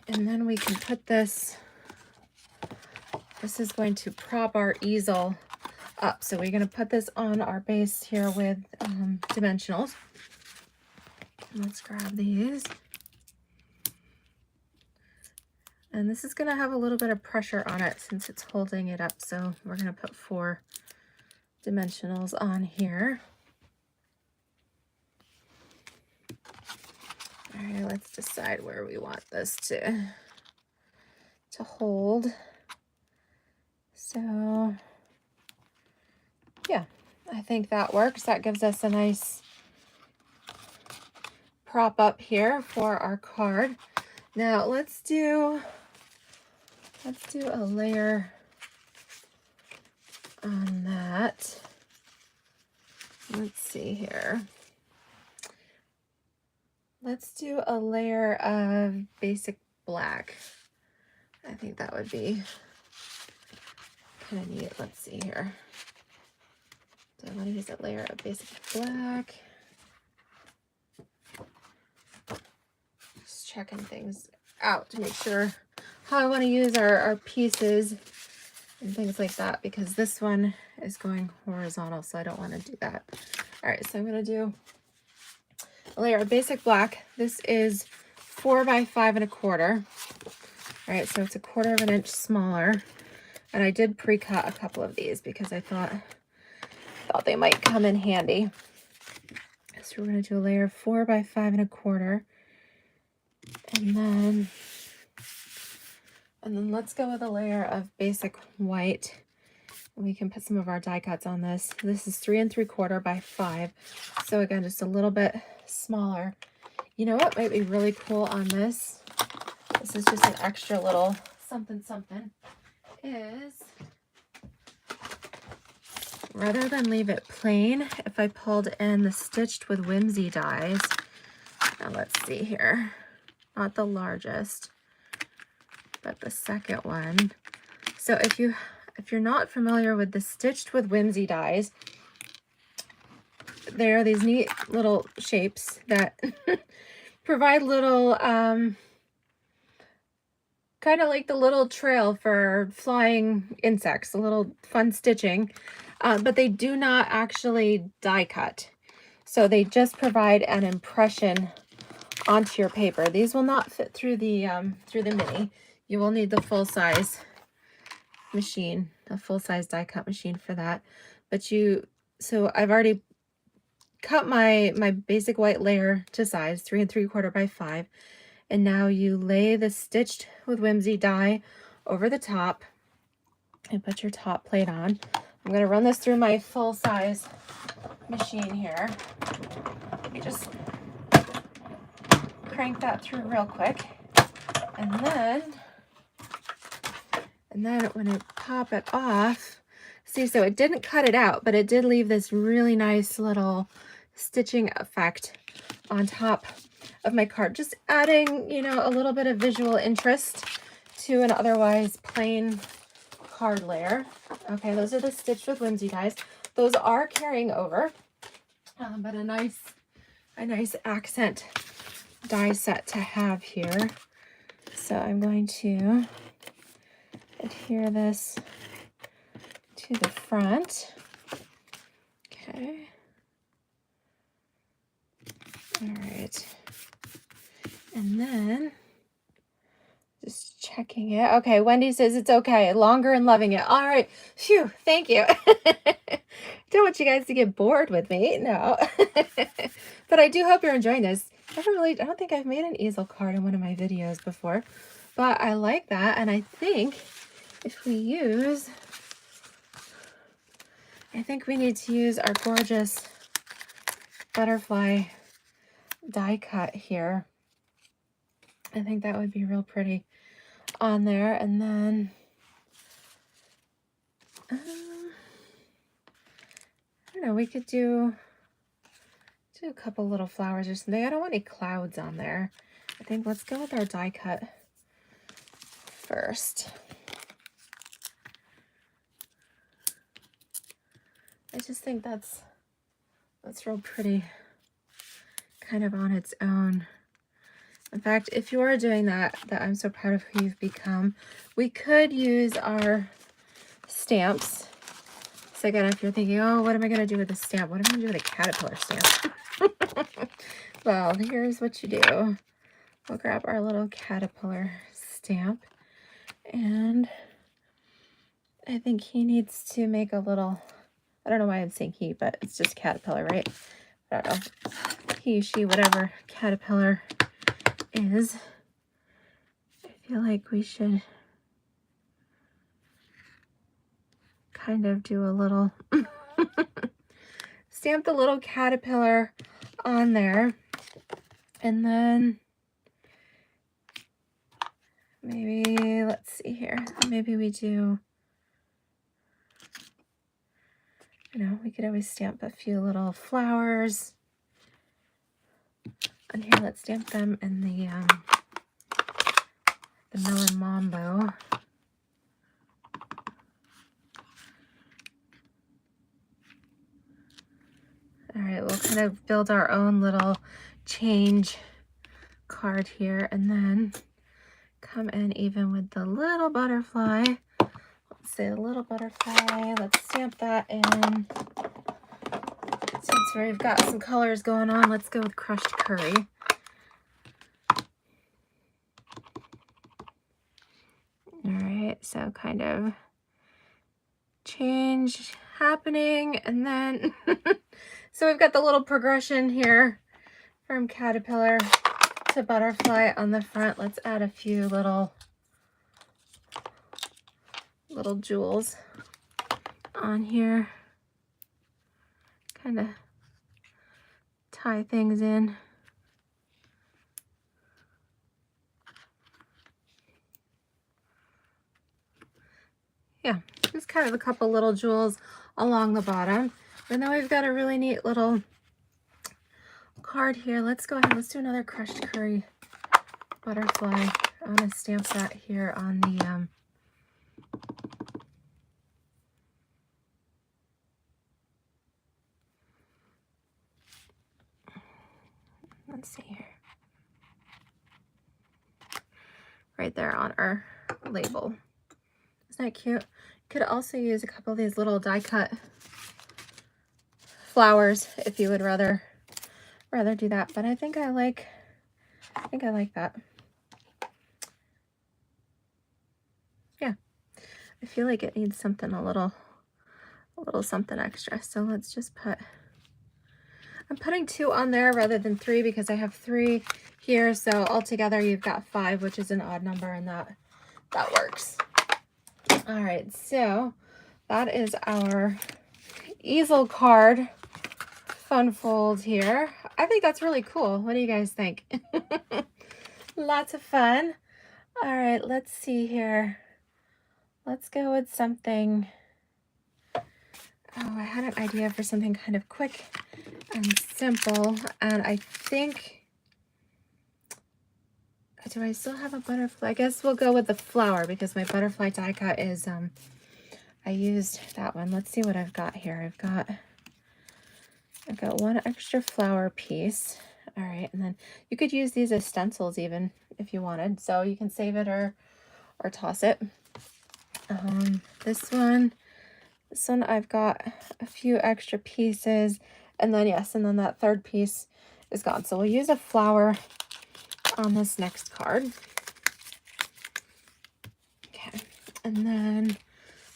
And then we can put this is going to prop our easel up. So we're going to put this on our base here with dimensionals. Let's grab these. And this is going to have a little bit of pressure on it since it's holding it up. So we're going to put 4 dimensionals on here. All right, let's decide where we want this to hold. So yeah, I think that works. That gives us a nice prop up here for our card. Now let's do a layer on that. Let's see here. Let's do a layer of basic black. I think that would be kind of neat. Let's see here. Do I want to use a layer of basic black? Just checking things out to make sure how I want to use our pieces and things like that, because this one is going horizontal, so I don't want to do that. All right, so I'm going to do a layer of basic black. This is 4 by 5 1/4. All right, so it's 1/4 of an inch smaller. And I did pre-cut a couple of these because I thought they might come in handy. So we're going to do a layer of 4 by 5 1/4. And then let's go with a layer of basic white. We can put some of our die cuts on this. This is 3 3/4 by 5. So again, just a little bit smaller. You know what might be really cool on this? This is just an extra little something is, rather than leave it plain, if I pulled in the Stitched with Whimsy dies. Now let's see here. Not the largest, but the second one. So if you're not familiar with the Stitched with Whimsy dies, there are these neat little shapes that provide little kind of like the little trail for flying insects, a little fun stitching, but they do not actually die cut. So they just provide an impression onto your paper. These will not fit through the mini. You will need the full-size machine, a full-size die cut machine for that. But so I've already cut my basic white layer to size, 3 3/4 by 5. And now you lay the Stitched with Whimsy die over the top and put your top plate on. I'm going to run this through my full-size machine here. Let me just crank that through real quick. And then when I pop it off, see, so it didn't cut it out, but it did leave this really nice little stitching effect on top of my card, just adding, you know, a little bit of visual interest to an otherwise plain card layer. Okay, those are the Stitched with Whimsy dies. Those are carrying over, but a nice accent die set to have here. So I'm going to adhere this to the front. Okay. All right. And then just checking it. Okay, Wendy says it's okay. Longer and loving it. All right. Phew, thank you. Don't want you guys to get bored with me. No. But I do hope you're enjoying this. I don't think I've made an easel card in one of my videos before. But I like that. And I think if we use, I think we need to use our gorgeous butterfly die cut here. I think that would be real pretty on there. And then I don't know, we could do a couple little flowers or something. I don't want any clouds on there. I think let's go with our die cut first. I just think that's real pretty, kind of on its own. In fact, if you are doing that I'm so proud of who you've become, we could use our stamps. So again, if you're thinking, oh, what am I going to do with a stamp? What am I going to do with a caterpillar stamp? Well, here's what you do. We'll grab our little caterpillar stamp, and I think he needs to make a little, I don't know why I'm saying he, but it's just caterpillar, right? I don't know. He, she, whatever caterpillar is. I feel like we should kind of do a little stamp the little caterpillar on there, and then maybe, let's see here, maybe we do, you know, we could always stamp a few little flowers on here. Let's stamp them in the Melon Mambo. All right, we'll kind of build our own little change card here, and then come in even with the little butterfly. Let's say the little butterfly. Let's stamp that in. Since we've got some colors going on, let's go with crushed curry. All right, so kind of change happening, and then so we've got the little progression here from caterpillar to butterfly on the front. Let's add a few little jewels on here, kind of tie things in. Yeah, just kind of a couple little jewels along the bottom. And then we've got a really neat little card here. Let's go ahead, let's do another crushed curry butterfly. I'm going to stamp that here on the let's see here, right there on our label. Isn't that cute? You could also use a couple of these little die cut flowers if you would rather do that, but I think I like that. Yeah, I feel like it needs something a little something extra. So let's just put, I'm putting 2 on there rather than 3 because I have 3 here. So altogether you've got 5, which is an odd number, and that works. All right, so that is our easel card fun fold here. I think that's really cool. What do you guys think? Lots of fun. All right, let's see here. Let's go with something. Oh, I had an idea for something kind of quick and simple, and I think, do I still have a butterfly? I guess we'll go with the flower because my butterfly die cut is, I used that one. Let's see what I've got here. I've got 1 extra flower piece. All right, and then you could use these as stencils even if you wanted, so you can save it or toss it. This one I've got a few extra pieces, and then and then that 3rd piece is gone. So we'll use a flower on this next card. Okay, and then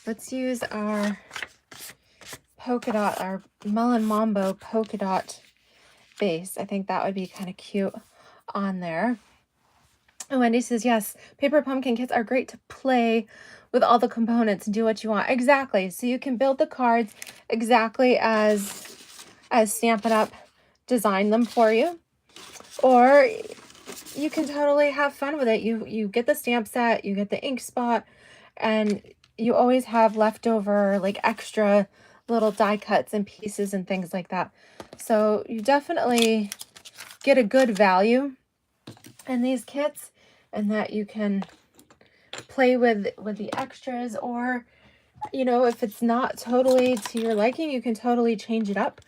let's use our polka dot, our Melon Mambo polka dot base. I think that would be kind of cute on there. And Wendy says, yes, paper pumpkin kits are great to play with all the components and do what you want. Exactly. So you can build the cards exactly as Stampin' Up designed them for you. Or you can totally have fun with it. You get the stamp set, you get the ink spot, and you always have leftover like extra little die cuts and pieces and things like that. So you definitely get a good value in these kits, and that you can play with the extras, or you know, if it's not totally to your liking, you can totally change it up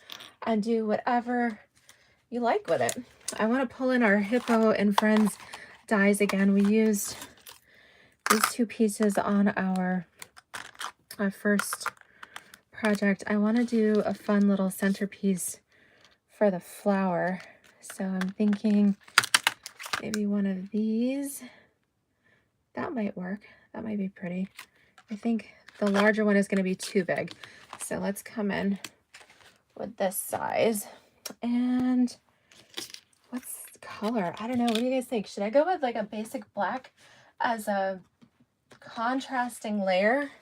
and do whatever you like with it. I want to pull in our Hippo and Friends dies again. We used these 2 pieces on our first project. I want to do a fun little centerpiece for the flower, so I'm thinking maybe one of these. That might work. That might be pretty. I think the larger one is going to be too big, so let's come in with this size. And what's the color? I don't know. What do you guys think? Should I go with like a basic black as a contrasting layer?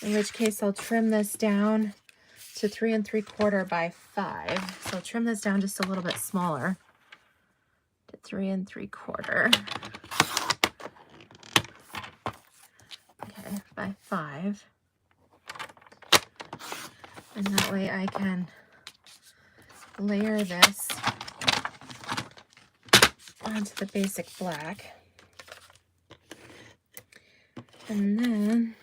In which case I'll trim this down to 3 3/4 by 5. So I'll trim this down just a little bit smaller to 3 3/4. Okay, by 5. And that way I can layer this onto the basic black. And then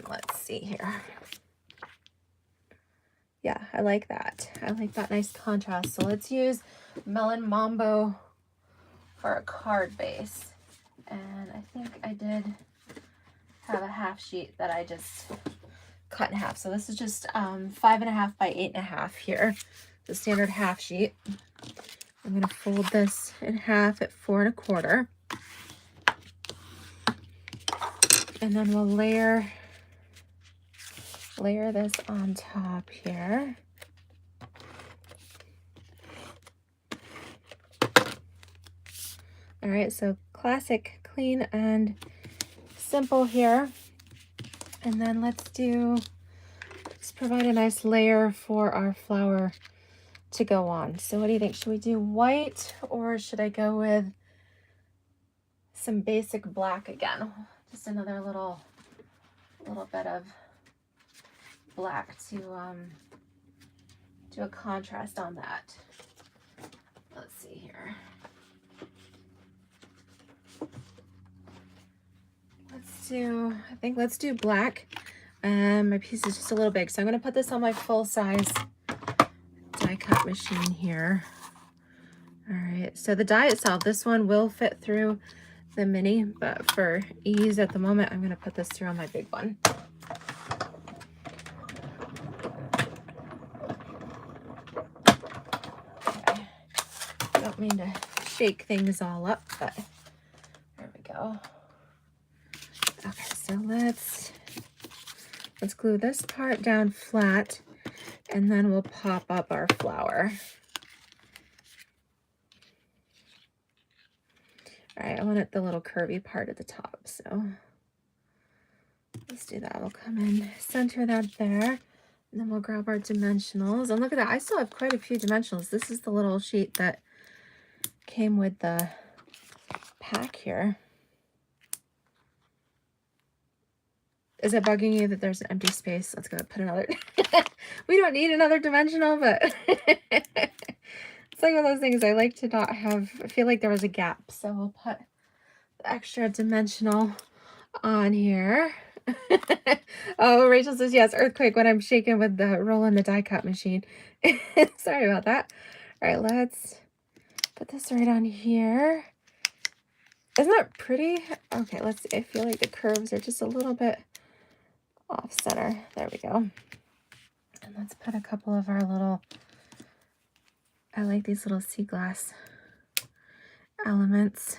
let's see here. Yeah, I like that. I like that nice contrast. So let's use Melon Mambo for a card base. And I think I did have a half sheet that I just cut in half. So this is just 5.5 by 8.5 here, the standard half sheet. I'm going to fold this in half at 4 1/4. And then we'll layer this on top here. All right, so classic, clean and simple here. And then let's provide a nice layer for our flower to go on. So what do you think? Should we do white or should I go with some basic black again? Just another little bit of black to do a contrast on that. Let's see here. Let's do black. My piece is just a little big, so I'm going to put this on my full-size die cut machine here. All right, so the die itself, this one will fit through the mini, but for ease at the moment, I'm going to put this through on my big one. Okay. Don't mean to shake things all up, but there we go. Okay, so let's glue this part down flat, and then we'll pop up our flower. All right, I want it the little curvy part at the top, so let's do that. We'll come in, center that there, and then we'll grab our dimensionals. And look at that, I still have quite a few dimensionals. This is the little sheet that came with the pack here. Is it bugging you that there's an empty space? Let's go put another. We don't need another dimensional, but it's like one of those things I like to not have. I feel like there was a gap, so we'll put the extra dimensional on here. Oh, Rachel says yes, earthquake when I'm shaking with the rolling the die cut machine. Sorry about that. All right, let's put this right on here. Isn't that pretty? Okay, let's see. I feel like the curves are just a little bit off center. There we go. And let's put a couple of our little, I like these little sea glass elements.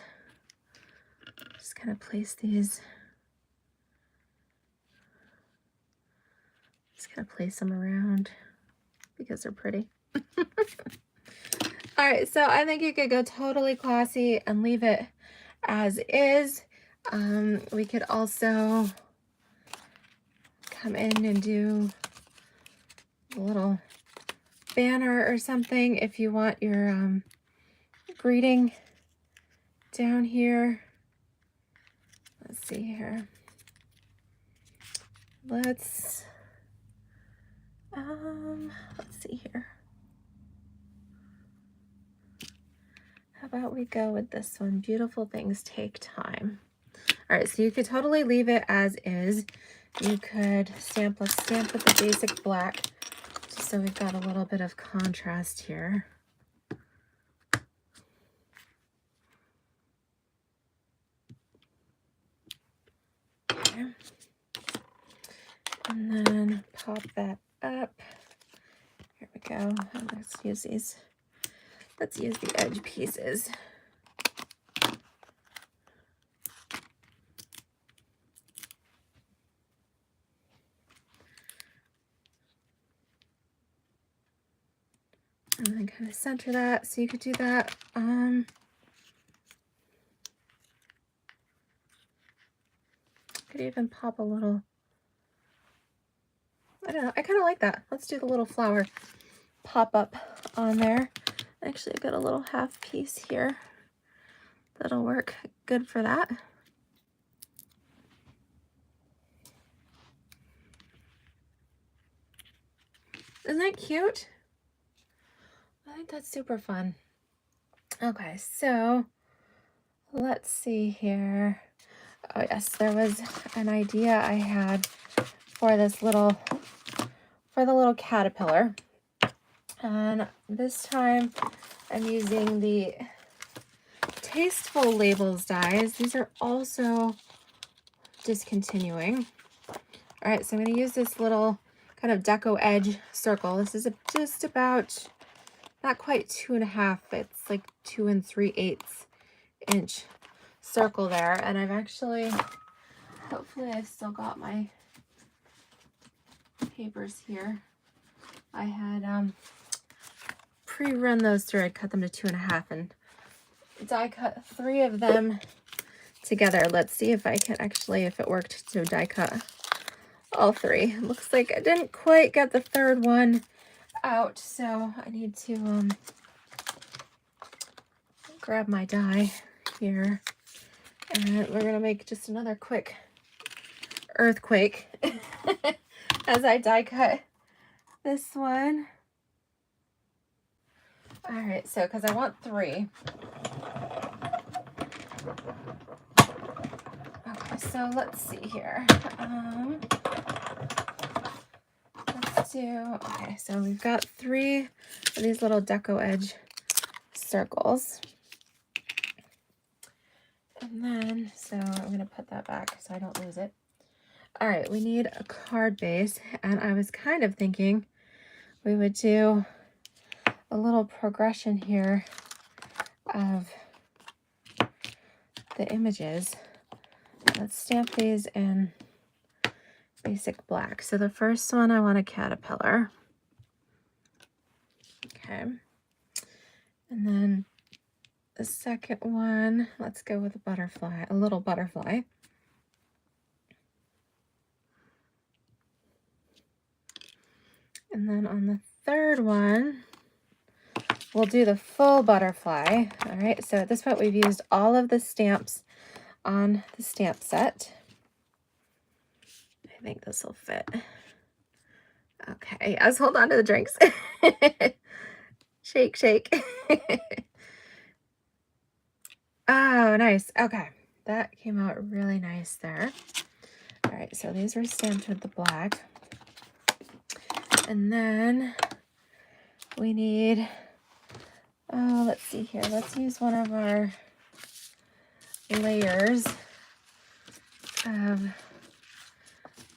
Just kind of place these. Just kind of place them around because they're pretty. All right, so I think you could go totally classy and leave it as is. We could also come in and do a little banner or something if you want your greeting down here. Let's see here. Let's see here. How about we go with this one? Beautiful things take time. All right, so you could totally leave it as is. You could stamp, let's stamp with the basic black, just so we've got a little bit of contrast here. Okay. And then pop that up. Here we go. And let's use these. Let's use the edge pieces. And then kind of center that. So you could do that. Could even pop a little. I don't know. I kind of like that. Let's do the little flower pop up on there. Actually, I've got a little half piece here. That'll work good for that. Isn't that cute? I think that's super fun. Okay, so let's see here. Oh yes, there was an idea I had for this little, for the little caterpillar. And this time I'm using the Tasteful Labels dies. These are also discontinuing. All right, so I'm going to use this little kind of deco edge circle. This is just about, not quite 2.5. It's like 2 3/8 inch circle there. And I've actually, hopefully I've still got my papers here. I had pre-run those through. I cut them to 2.5 and die cut 3 of them together. Let's see if I can actually, if it worked to die cut all 3. Looks like I didn't quite get the 3rd one out, so I need to grab my die here, and we're gonna make just another quick earthquake as I die cut this one. All right, so because I want 3. Okay, so let's see here. Let's do, okay, so we've got 3 of these little deco edge circles. And then, so I'm going to put that back so I don't lose it. All right, we need a card base, and I was kind of thinking we would do a little progression here of the images. Let's stamp these in basic black. So the first one, I want a caterpillar. Okay. And then the second one, let's go with a butterfly, a little butterfly. And then on the third one, we'll do the full butterfly. All right, so at this point, we've used all of the stamps on the stamp set. I think this will fit. Okay, yes, hold on to the drinks. Shake, shake. Oh, nice. Okay, that came out really nice there. All right, so these were stamped with the black. And then we need, oh, let's see here. Let's use one of our layers of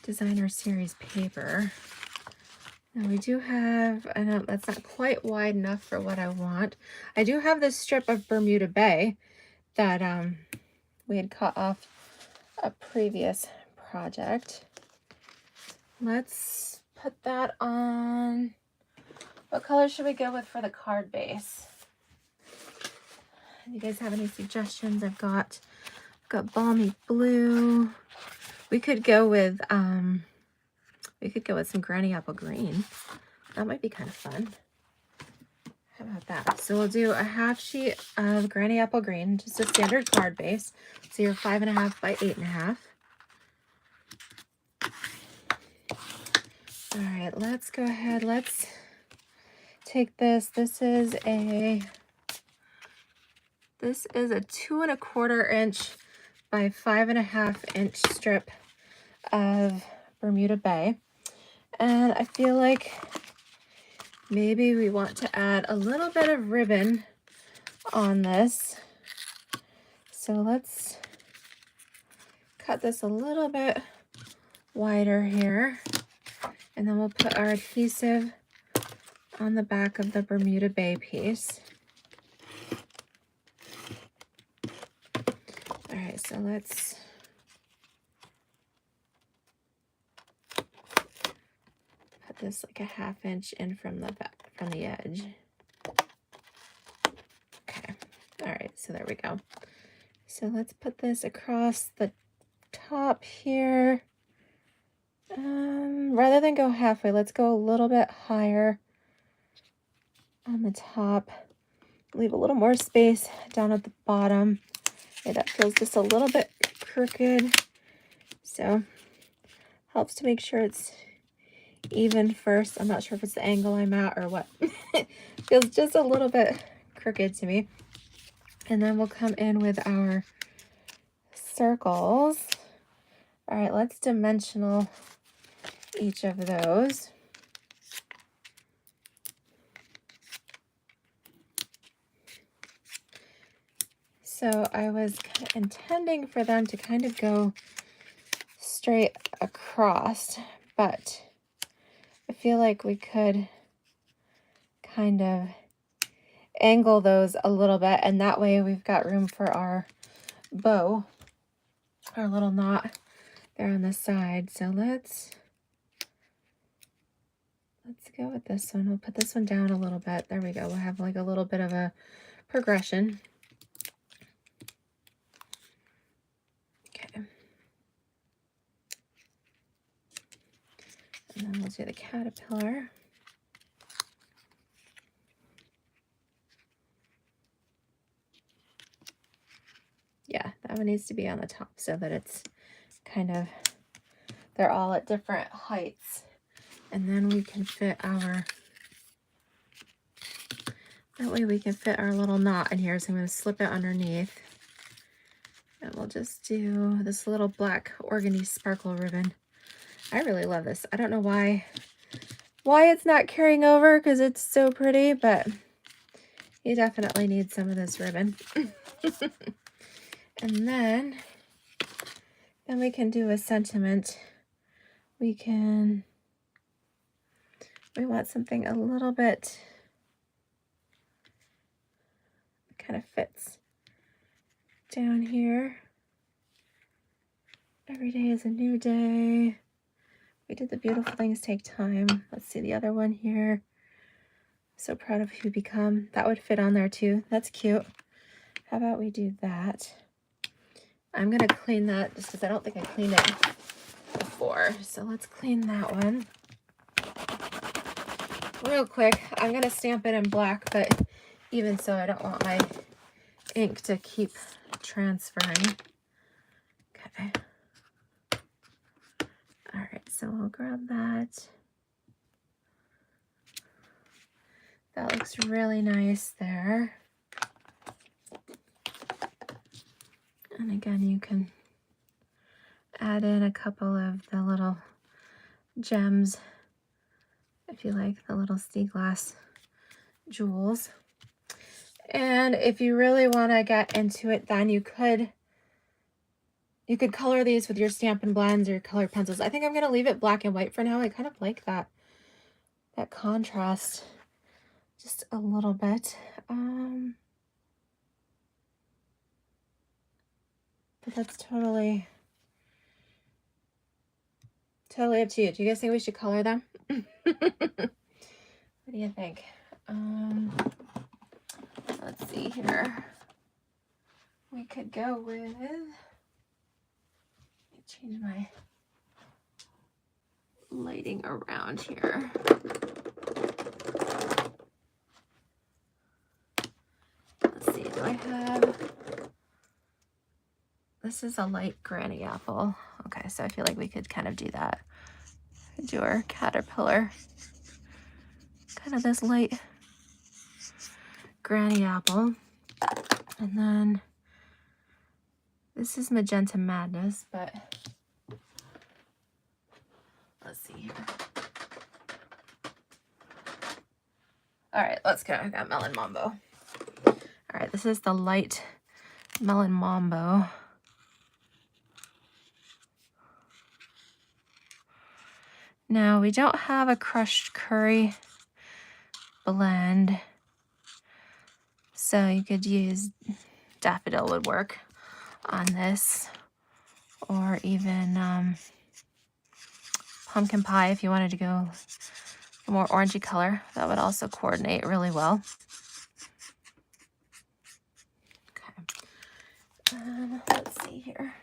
designer series paper. Now we do have, I know that's not quite wide enough for what I want. I do have this strip of Bermuda Bay that we had cut off a previous project. Let's put that on. What color should we go with for the card base? You guys have any suggestions? I've got balmy blue. We could go with some granny apple green. That might be kind of fun. How about that? So we'll do a half sheet of granny apple green, just a standard card base. So you're 5.5 by 8.5. All right, let's go ahead. Let's take this. This is a 2.25 inch by 5.5 inch strip of Bermuda Bay. And I feel like maybe we want to add a little bit of ribbon on this. So let's cut this a little bit wider here. And then we'll put our adhesive on the back of the Bermuda Bay piece. All right, so let's put this like a 1/2 inch in from the back, from the edge. Okay, all right, so there we go. So let's put this across the top here. Rather than go halfway, let's go a little bit higher on the top. Leave a little more space down at the bottom. Okay, that feels just a little bit crooked, so helps to make sure it's even first. I'm not sure if it's the angle I'm at or what. Feels just a little bit crooked to me. And then we'll come in with our circles. All right, let's dimensional each of those. So I was kind of intending for them to kind of go straight across, but I feel like we could kind of angle those a little bit, and that way we've got room for our bow, our little knot there on the side. So let's go with this one. We'll put this one down a little bit. There we go. We'll have like a little bit of a progression. Okay. And then we'll do the caterpillar. Yeah, that one needs to be on the top so that it's kind of, they're all at different heights. And then we can fit our, that way we can fit our little knot in here. So I'm going to slip it underneath. And we'll just do this little black organdy sparkle ribbon. I really love this. I don't know why it's not carrying over because it's so pretty, but you definitely need some of this ribbon. And then we can do a sentiment. We want something a little bit kind of fits down here. Every day is a new day. We did the beautiful things take time. Let's see the other one here. So proud of who you become. That would fit on there too. That's cute. How about we do that? I'm gonna clean that just because I don't think I cleaned it before. So let's clean that one. Real quick, I'm gonna stamp it in black, but even so, I don't want my ink to keep transferring. Okay. All right, so we'll grab that. That looks really nice there. And again, you can add in a couple of the little gems if you like, the little sea glass jewels. And if you really want to get into it, then you could color these with your Stampin' Blends or your colored pencils. I think I'm going to leave it black and white for now. I kind of like that contrast just a little bit. But that's totally up to you. Do you guys think we should color them? What do you think? Let's see here. We could go with, let me change my lighting around here. Let's see, do I have, this is a light granny apple. Okay, so I feel like we could kind of do that. Do our caterpillar. Kind of this light granny apple. And then this is Magenta Madness, but let's see here. All right, let's go. I got Melon Mambo. All right, this is the light Melon Mambo. Now, we don't have a crushed curry blend, so you could use daffodil would work on this, or even pumpkin pie if you wanted to go a more orangey color. That would also coordinate really well. Okay, let's see here.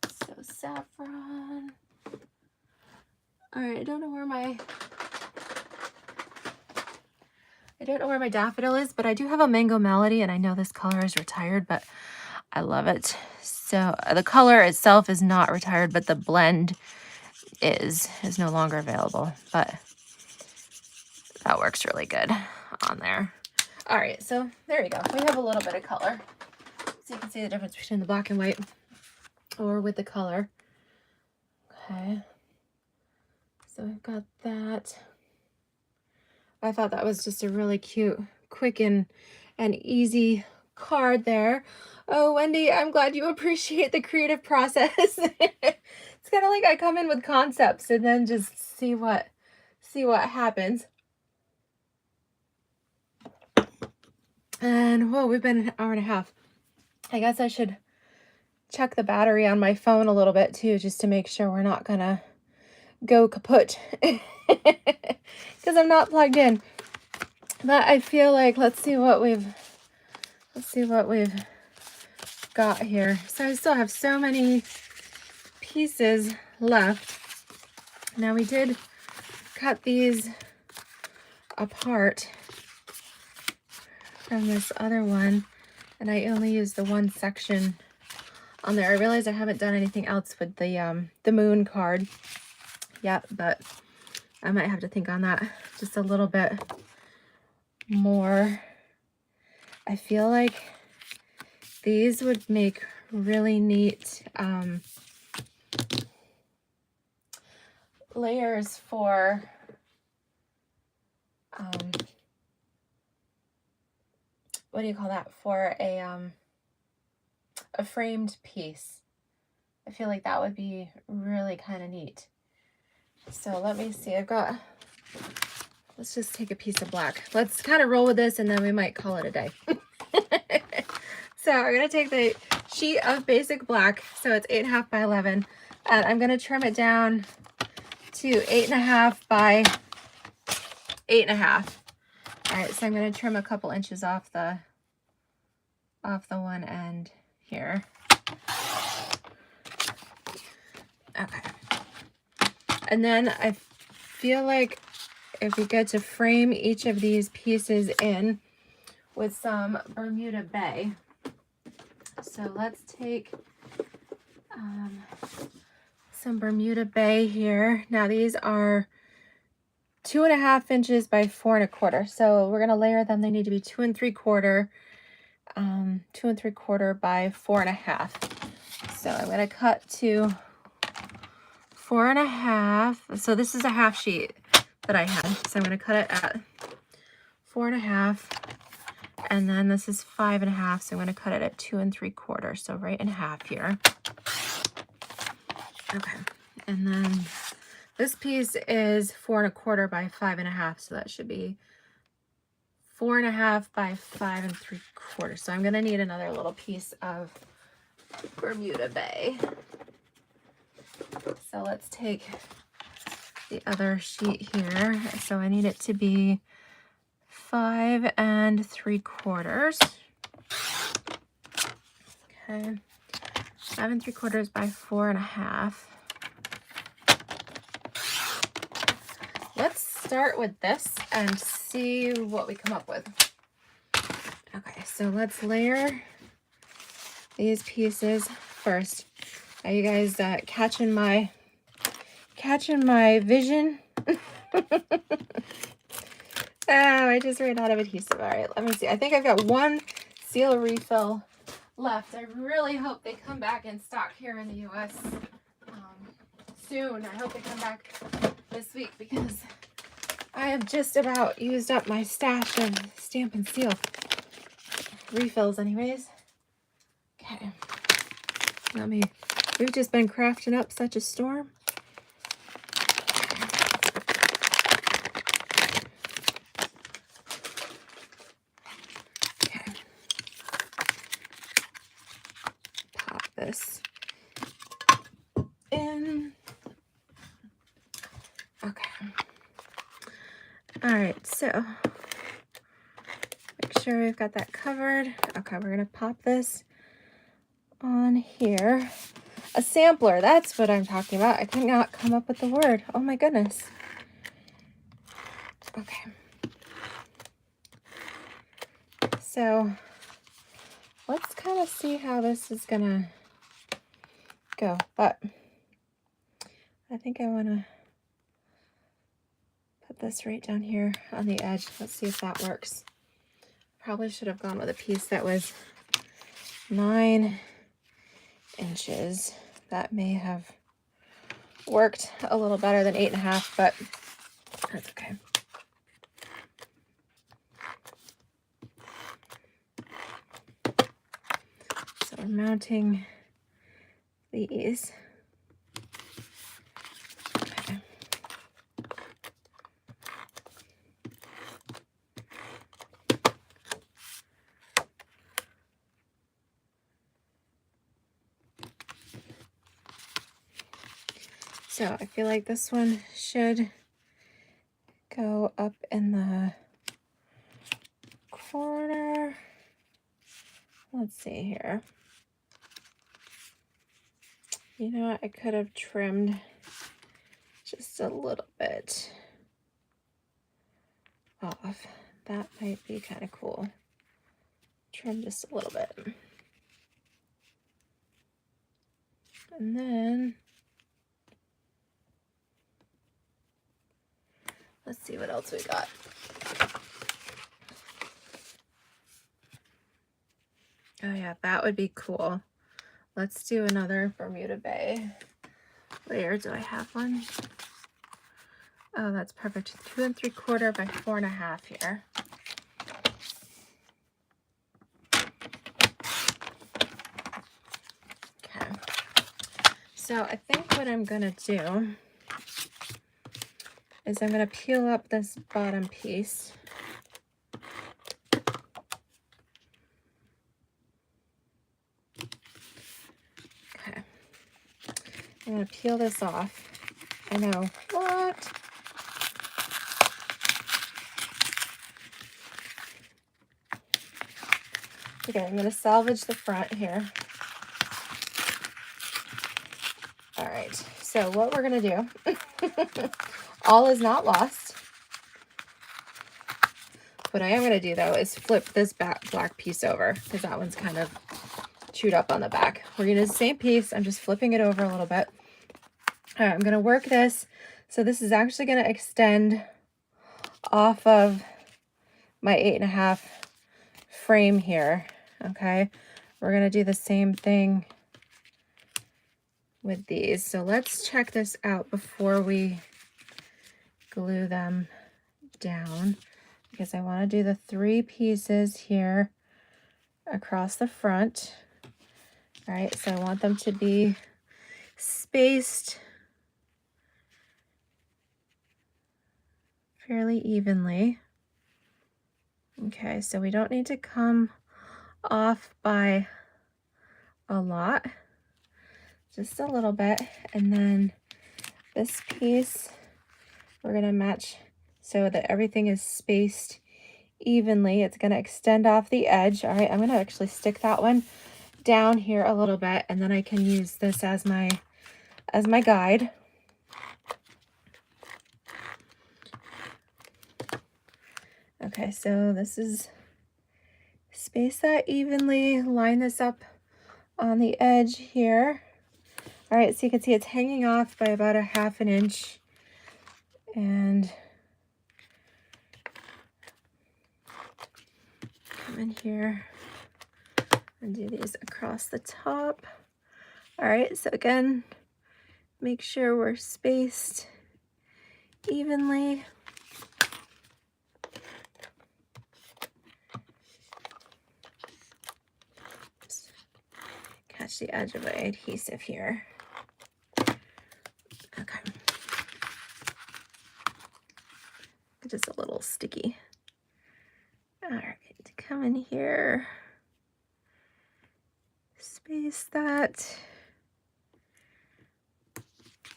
So saffron. All right, I don't know where my daffodil is, but I do have a Mango Melody, and I know this color is retired, but I love it. So the color itself is not retired, but the blend is no longer available, but that works really good on there. All right, so there you go. We have a little bit of color, so you can see the difference between the black and white or with the color. Okay, so we've got that. I thought that was just a really cute, quick and easy card there. Oh, Wendy, I'm glad you appreciate the creative process. It's kind of like I come in with concepts and then just see what happens. And whoa, we've been an hour and a half. I guess I should check the battery on my phone a little bit too, just to make sure we're not gonna go kaput because I'm not plugged in. But I feel like let's see what we've got here. So I still have so many pieces left. Now we did cut these apart from this other one, and I only used the one section on there. I realized I haven't done anything else with the moon card yet, but I might have to think on that just a little bit more. I feel like these would make really neat layers for what do you call that, for a framed piece. I feel like that would be really kind of neat. So let me see, let's just take a piece of black. Let's kind of roll with this and then we might call it a day. So we're gonna take the sheet of basic black, so it's 8.5 by 11, and I'm gonna trim it down to 8.5 by 8.5. All right, so I'm gonna trim a couple inches off the one end here. Okay. And then I feel like if we get to frame each of these pieces in with some Bermuda Bay. So let's take some Bermuda Bay here. Now these are 2.5 inches by 4.25. So we're gonna layer them. They need to be 2 3/4, 2 3/4 by 4.5. So I'm gonna cut to 4.5. So this is a half sheet that I had. So I'm gonna cut it at 4.5. And then this is 5.5, so I'm going to cut it at 2 3/4, so right in half here. Okay, and then this piece is 4 1/4 by 5.5, so that should be 4.5 by 5 3/4. So I'm going to need another little piece of Bermuda Bay. So let's take the other sheet here. So I need it to be 5 3/4. Okay, 5 3/4 by 4.5. Let's start with this and see what we come up with. Okay, so let's layer these pieces first. Are you guys catching my vision? Oh, I just ran out of adhesive. All right, let me see. I think I've got one seal refill left. I really hope they come back in stock here in the US soon. I hope they come back this week because I have just about used up my stash of Stamp and Seal refills anyways. Okay. We've just been crafting up such a storm. This in. Okay. All right, so make sure we've got that covered. Okay, we're gonna pop this on here. A sampler, that's what I'm talking about. I could not come up with the word. Oh my goodness. Okay. So let's kind of see how this is gonna go, but I think I want to put this right down here on the edge. Let's see if that works. Probably should have gone with a piece that was 9 inches. That may have worked a little better than 8.5, but that's okay. we're mounting these. Okay. So I feel like this one should go up in the corner. Let's see here. You know what? I could have trimmed just a little bit off. That might be kind of cool. Trim just a little bit. And then let's see what else we got. Oh yeah, that would be cool. Let's do another Bermuda Bay. Where do I have one? Oh, that's perfect. 2 3/4 by 4.5 here. Okay. So I think what I'm gonna do is I'm gonna peel up this bottom piece. Okay. I'm gonna peel this off. I know. What? Okay, I'm gonna salvage the front here. All right, so what we're gonna do, all is not lost. What I am gonna do though is flip this black piece over because that one's kind of chewed up on the back. We're gonna do the same piece. I'm just flipping it over a little bit. All right, I'm gonna work this. So this is actually gonna extend off of my 8.5 frame here. Okay, we're gonna do the same thing with these. So let's check this out before we glue them down, because I want to do the 3 pieces here across the front. All right, so I want them to be spaced fairly evenly. Okay, so we don't need to come off by a lot, just a little bit. And then this piece, we're gonna match so that everything is spaced evenly. It's gonna extend off the edge. All right, I'm gonna actually stick that one down here a little bit, and then I can use this as my guide. Okay, so this is space that evenly, line this up on the edge here. All right, so you can see it's hanging off by about 1/2 inch. And come in here and do these across the top. All right, so again, make sure we're spaced evenly. Just catch the edge of the adhesive here. Okay. Just a little sticky. All right, come in here, space that.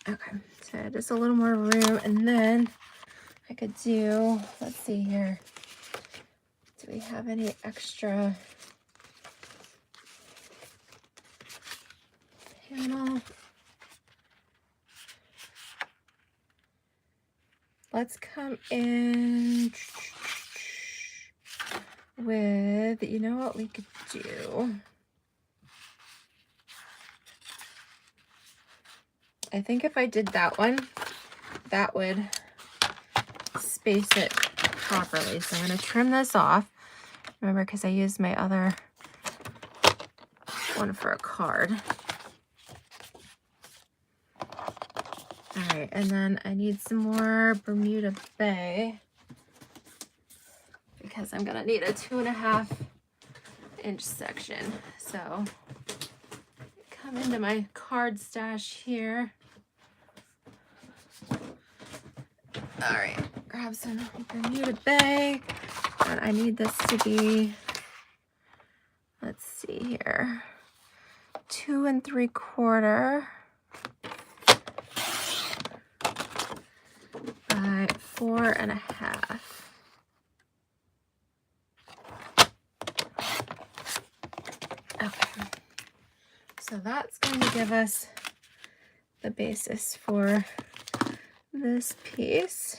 Okay, so just a little more room, and then I could do, let's see here, do we have any extra panel? Let's come in with, you know what we could do? I think if I did that one, that would space it properly. So I'm going to trim this off. Remember, because I used my other one for a card. All right, and then I need some more Bermuda Bay because I'm going to need a 2.5 inch section. So come into my card stash here. All right, grab some Bermuda Bay. And I need this to be, let's see here, 2 3/4 by 4 1/2. Okay, so that's going to give us the basis for this piece.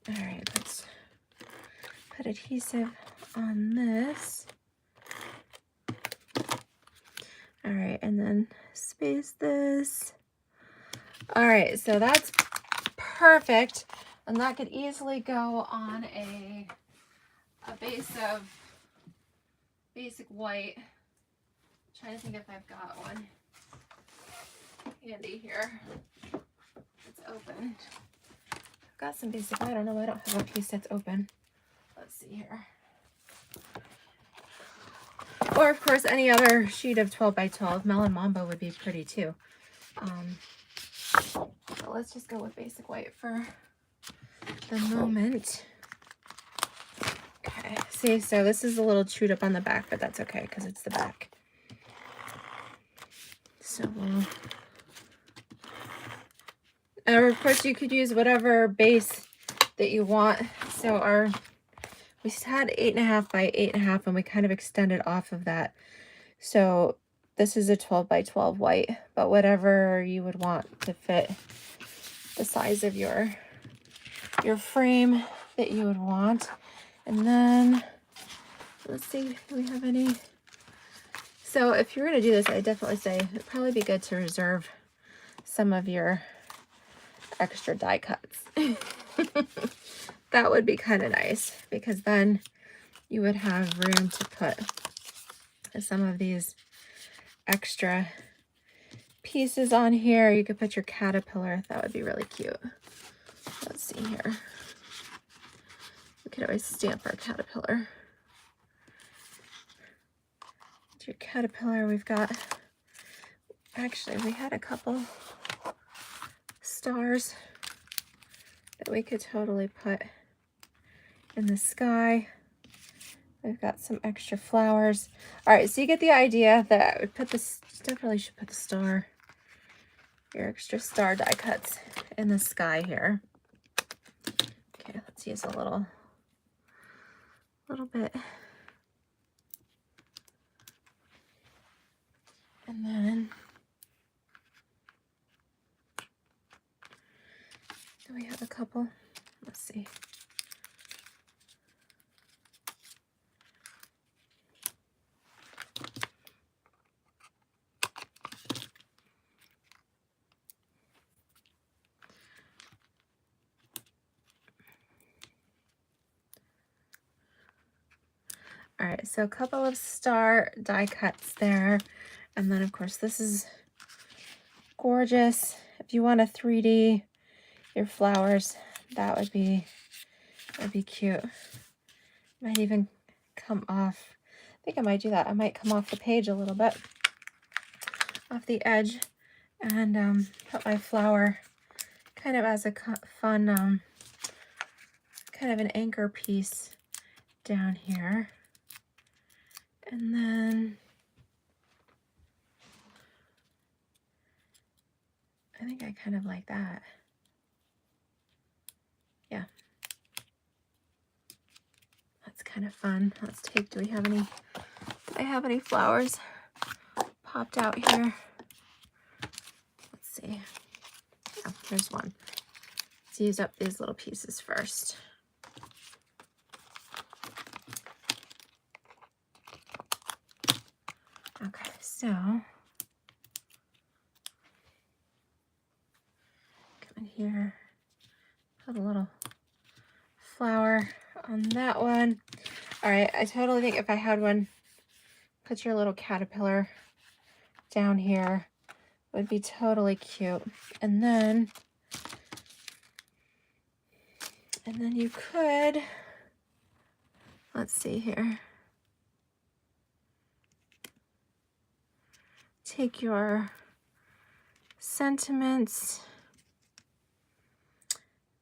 All right, let's put adhesive on this. All right, and then space this. All right, so that's perfect. And that could easily go on a base of basic white. I'm trying to think if I've got one handy here. It's open. I've got some basic, I don't know, I don't have a piece that's open. Let's see here. Or of course any other sheet of 12 by 12. Melon Mambo would be pretty too. But let's just go with basic white for the moment. Okay, see, so this is a little chewed up on the back, but that's okay because it's the back. So or of course you could use whatever base that you want. So we had 8.5 by 8.5 and we kind of extended off of that. So this is a 12 by 12 white, but whatever you would want to fit the size of your frame that you would want. And then let's see, do we have any? So if you're going to do this, I definitely say it'd probably be good to reserve some of your extra die cuts. That would be kind of nice because then you would have room to put some of these extra pieces on here. You could put your caterpillar. That would be really cute. Let's see here. We could always stamp our caterpillar. Your caterpillar, we've got, actually we had a couple stars that we could totally put in the sky. We've got some extra flowers. All right, so you get the idea that I would put this, definitely should put the star, your extra star die cuts in the sky here. Okay, let's use a little bit. And then, do we have a couple? Let's see. All right, so a couple of star die cuts there. And then of course this is gorgeous. If you want to 3D your flowers, that would be cute. Might even come off, I think I might do that. I might come off the page a little bit, off the edge, and put my flower kind of as a fun, kind of an anchor piece down here. And then I think I kind of like that. Yeah. That's kind of fun. Let's take, do I have any flowers popped out here? Let's see. Yeah, there's one. Let's use up these little pieces first. Okay, so come in here, put a little flower on that one. All right, I totally think if I had one, put your little caterpillar down here would be totally cute. And then you could, let's see here, take your sentiments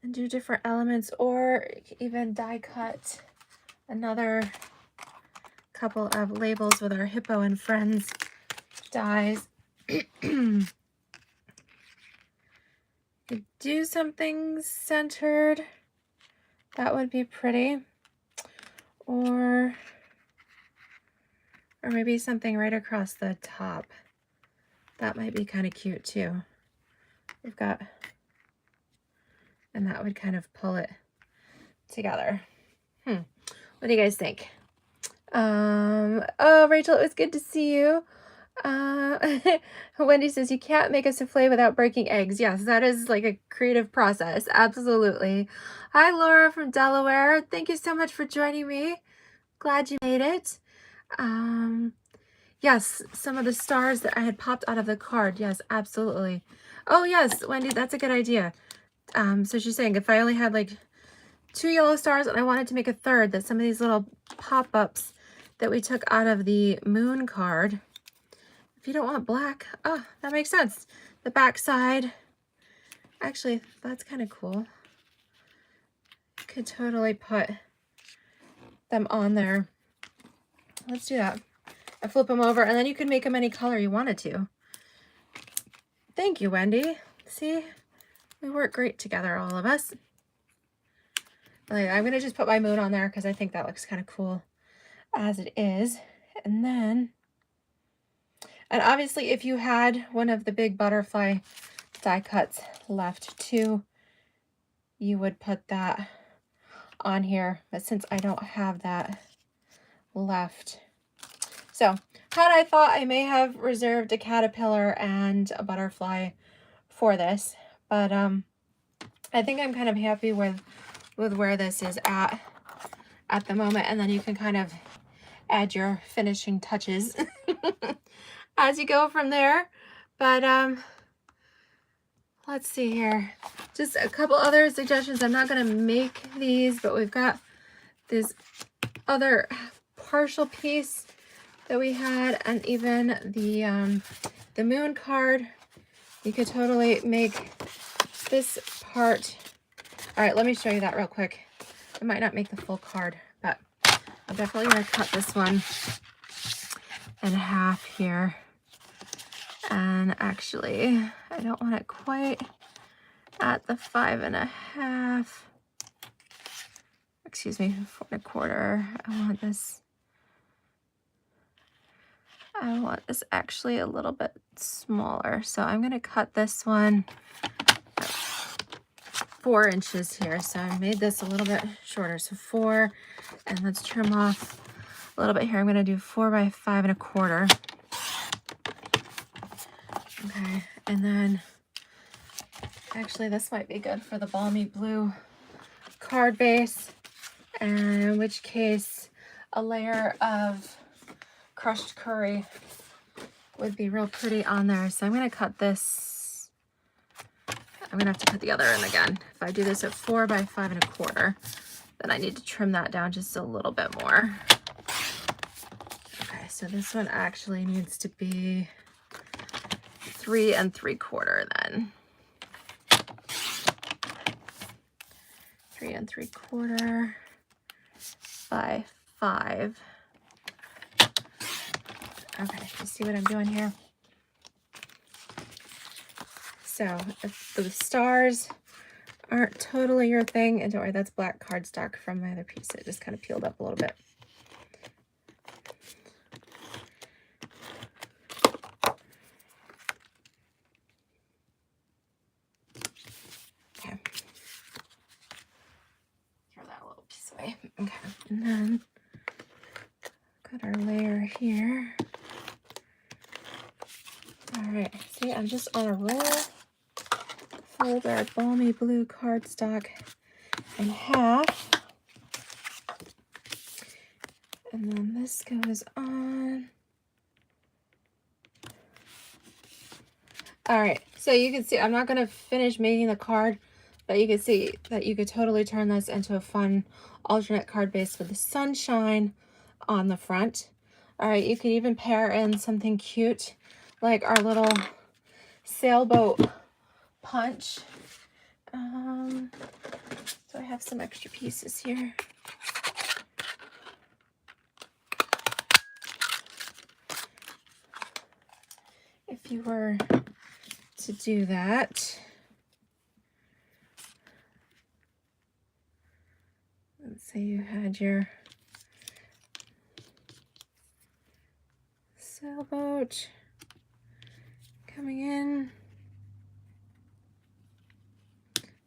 and do different elements, or even die cut another couple of labels with our Hippo and Friends dies. Could do something centered. That would be pretty. Or maybe something right across the top. That might be kind of cute too. We've got, and that would kind of pull it together. What do you guys think? Oh, Rachel, it was good to see you. Wendy says you can't make a souffle without breaking eggs. Yes, that is like a creative process. Absolutely. Hi, Laura from Delaware. Thank you so much for joining me. Glad you made it. Yes, some of the stars that I had popped out of the card. Yes, absolutely. Oh, yes, Wendy, that's a good idea. So she's saying if I only had like 2 yellow stars and I wanted to make a third, that some of these little pop-ups that we took out of the moon card, if you don't want black, oh, that makes sense. The back side, actually, that's kind of cool. Could totally put them on there. Let's do that. I flip them over, and then you can make them any color you wanted to. Thank you, Wendy. See, we work great together, all of us. I'm going to just put my moon on there because I think that looks kind of cool as it is. And obviously if you had one of the big butterfly die cuts left too, you would put that on here. But since I don't have that left, so had I thought I may have reserved a caterpillar and a butterfly for this, but I think I'm kind of happy with where this is at the moment, and then you can kind of add your finishing touches as you go from there. But let's see here, just a couple other suggestions. I'm not going to make these, but we've got this other partial piece that we had, and even the moon card. You could totally make this part. All right, let me show you that real quick. I might not make the full card, but I'm definitely going to cut this one in half here. And actually, I don't want it quite at the 5.5. Excuse me, 4.25. I want this actually a little bit smaller. So I'm going to cut this one 4 inches here. So I made this a little bit shorter. So 4, and let's trim off a little bit here. I'm going to do 4 by 5.25. Okay, and then actually this might be good for the balmy blue card base, and in which case a layer of crushed curry would be real pretty on there. So I'm going to cut this. I'm going to have to cut the other end again. If I do this at 4 by 5.25, then I need to trim that down just a little bit more. Okay, so this one actually needs to be 3 3/4 then. 3 3/4 by 5. Okay, you see what I'm doing here? So if the stars aren't totally your thing, and don't worry, that's black cardstock from my other piece. It just kind of peeled up a little bit. Okay. Throw that little piece away. Okay, and then got our layer here. All right, see, I'm just on a roll. Fold our balmy blue cardstock in half. And then this goes on. All right, so you can see I'm not going to finish making the card, but you can see that you could totally turn this into a fun alternate card base with the sunshine on the front. All right, you could even pair in something cute like our little sailboat punch. So I have some extra pieces here. If you were to do that, let's say you had your sailboat coming in.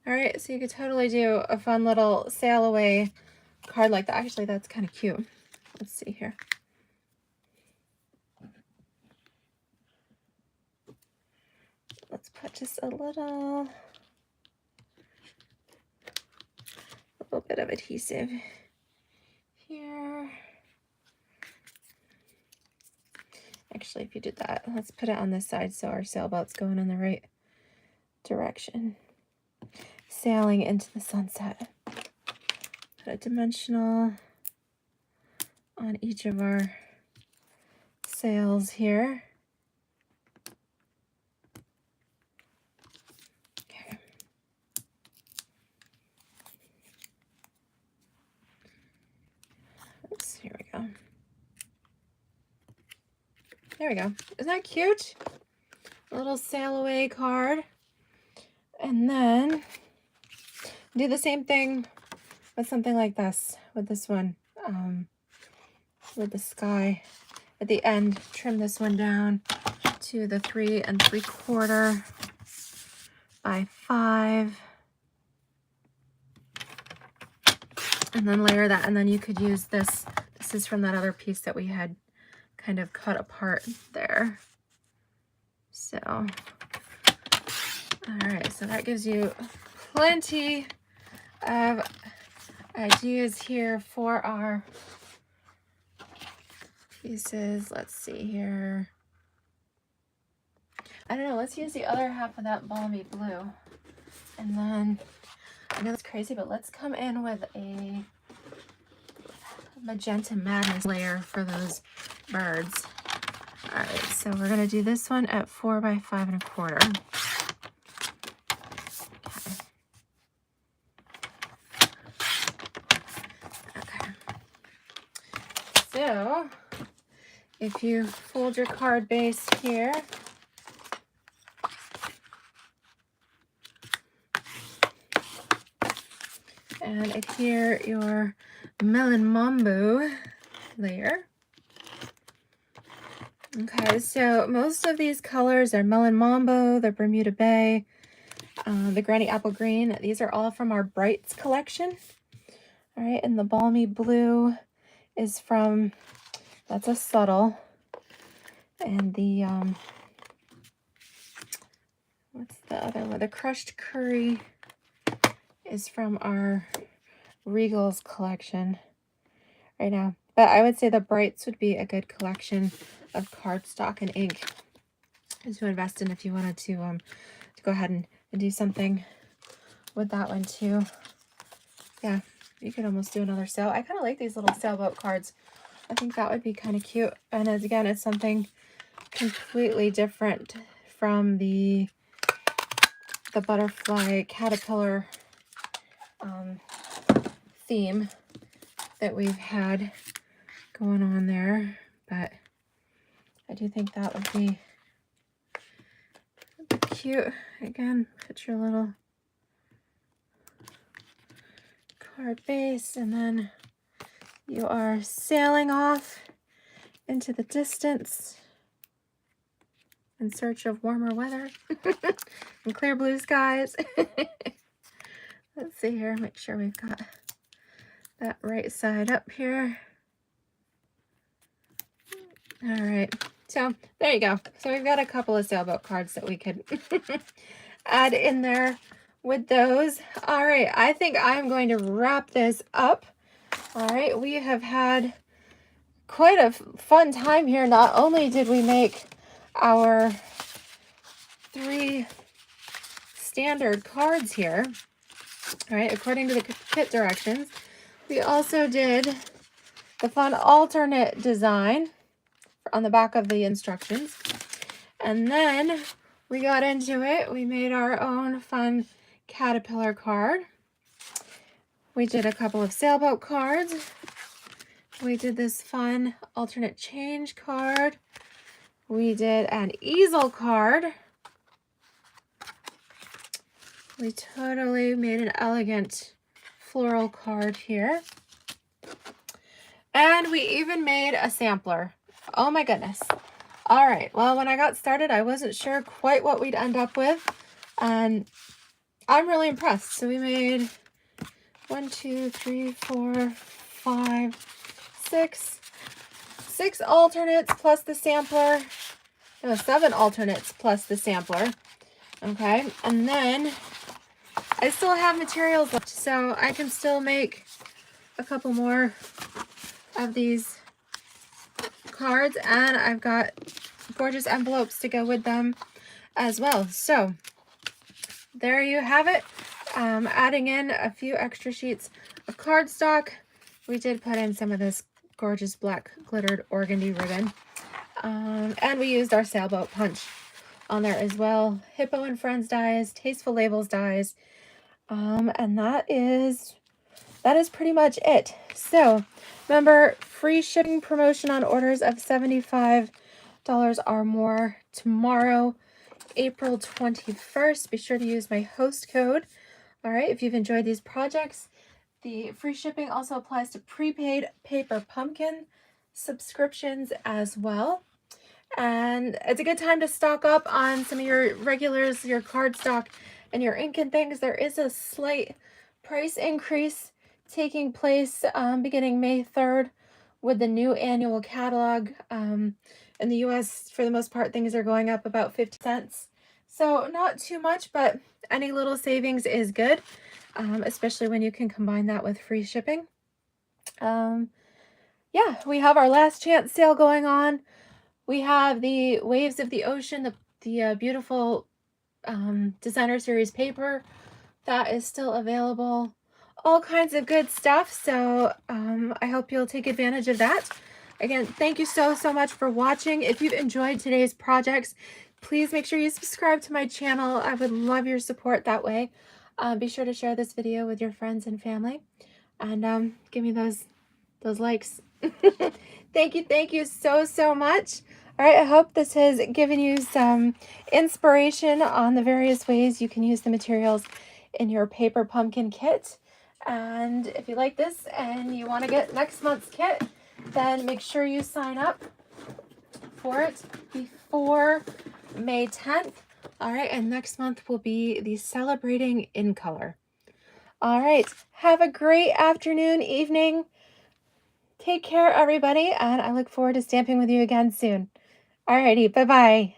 All right, so you could totally do a fun little sail away card like that. Actually, that's kind of cute. Let's see here. Let's put just a little bit of adhesive here. Actually, if you did that, let's put it on this side so our sailboat's going in the right direction. Sailing into the sunset. Put a dimensional on each of our sails here. Okay. Oops, here we go. There we go. Isn't that cute? A little sail away card. And then do the same thing with something like this, with this one, with the sky. At the end, trim this one down to the 3 3/4 by 5. And then layer that, and then you could use this. This is from that other piece that we had kind of cut apart there. So, all right, so that gives you plenty of ideas here for our pieces. Let's see here. I don't know, let's use the other half of that balmy blue. And then, I know it's crazy, but let's come in with a magenta madness layer for those birds. All right, so we're gonna do this one at 4 by 5 1/4. Okay. So if you fold your card base here, and adhere your melon mambo layer. Okay, so most of these colors are melon mambo, the Bermuda Bay, the granny apple green. These are all from our Brights collection. All right, and the balmy blue is from, that's a subtle. And the, what's the other one? The crushed curry is from our Regals collection right now. But I would say the Brights would be a good collection of cardstock and ink to invest in if you wanted to go ahead and do something with that one too. Yeah, you could almost do another sail. I kind of like these little sailboat cards. I think that would be kind of cute. And as again, it's something completely different from the butterfly caterpillar theme that we've had going on there, but I do think that would be cute. Again, put your little card base, and then you are sailing off into the distance in search of warmer weather and clear blue skies. Let's see here, make sure we've got that right side up here. All right, so there you go. So we've got a couple of sailboat cards that we could add in there with those. All right, I think I'm going to wrap this up. All right, we have had quite a fun time here. Not only did we make our 3 standard cards here. All right, according to the kit directions. We also did the fun alternate design on the back of the instructions. And then we got into it. We made our own fun caterpillar card. We did a couple of sailboat cards. We did this fun alternate change card. We did an easel card. We totally made an elegant floral card here. And we even made a sampler. Oh my goodness. All right, well, when I got started, I wasn't sure quite what we'd end up with, and I'm really impressed. So we made 1, 2, 3, 4, 5, 6 alternates plus the sampler. No, 7 alternates plus the sampler. Okay, and then I still have materials left, so I can still make a couple more of these cards, and I've got gorgeous envelopes to go with them as well. So there you have it. Adding in a few extra sheets of cardstock. We did put in some of this gorgeous black glittered organdy ribbon, and we used our sailboat punch on there as well. Hippo and Friends dies, Tasteful Labels dies, and that is pretty much it. So remember, free shipping promotion on orders of $75 or more tomorrow, April 21st. Be sure to use my host code. All right, if you've enjoyed these projects, the free shipping also applies to prepaid paper pumpkin subscriptions as well. And it's a good time to stock up on some of your regulars, your cardstock and your ink and things. There is a slight price increase taking place beginning May 3rd with the new annual catalog. In the US, for the most part, things are going up about 50 cents. So not too much, but any little savings is good, especially when you can combine that with free shipping. Yeah, we have our last chance sale going on. We have the Waves of the Ocean, the beautiful designer series paper that is still available. All kinds of good stuff. So I hope you'll take advantage of that. Again, thank you so much for watching. If you've enjoyed today's projects, please make sure you subscribe to my channel. I would love your support that way. Be sure to share this video with your friends and family, and give me those likes. Thank you so much. All right, I hope this has given you some inspiration on the various ways you can use the materials in your paper pumpkin kit. And if you like this and you want to get next month's kit, then make sure you sign up for it before May 10th. All right, and next month will be the Celebrating in Color. All right, have a great afternoon, evening. Take care, everybody, and I look forward to stamping with you again soon. Alrighty, bye-bye.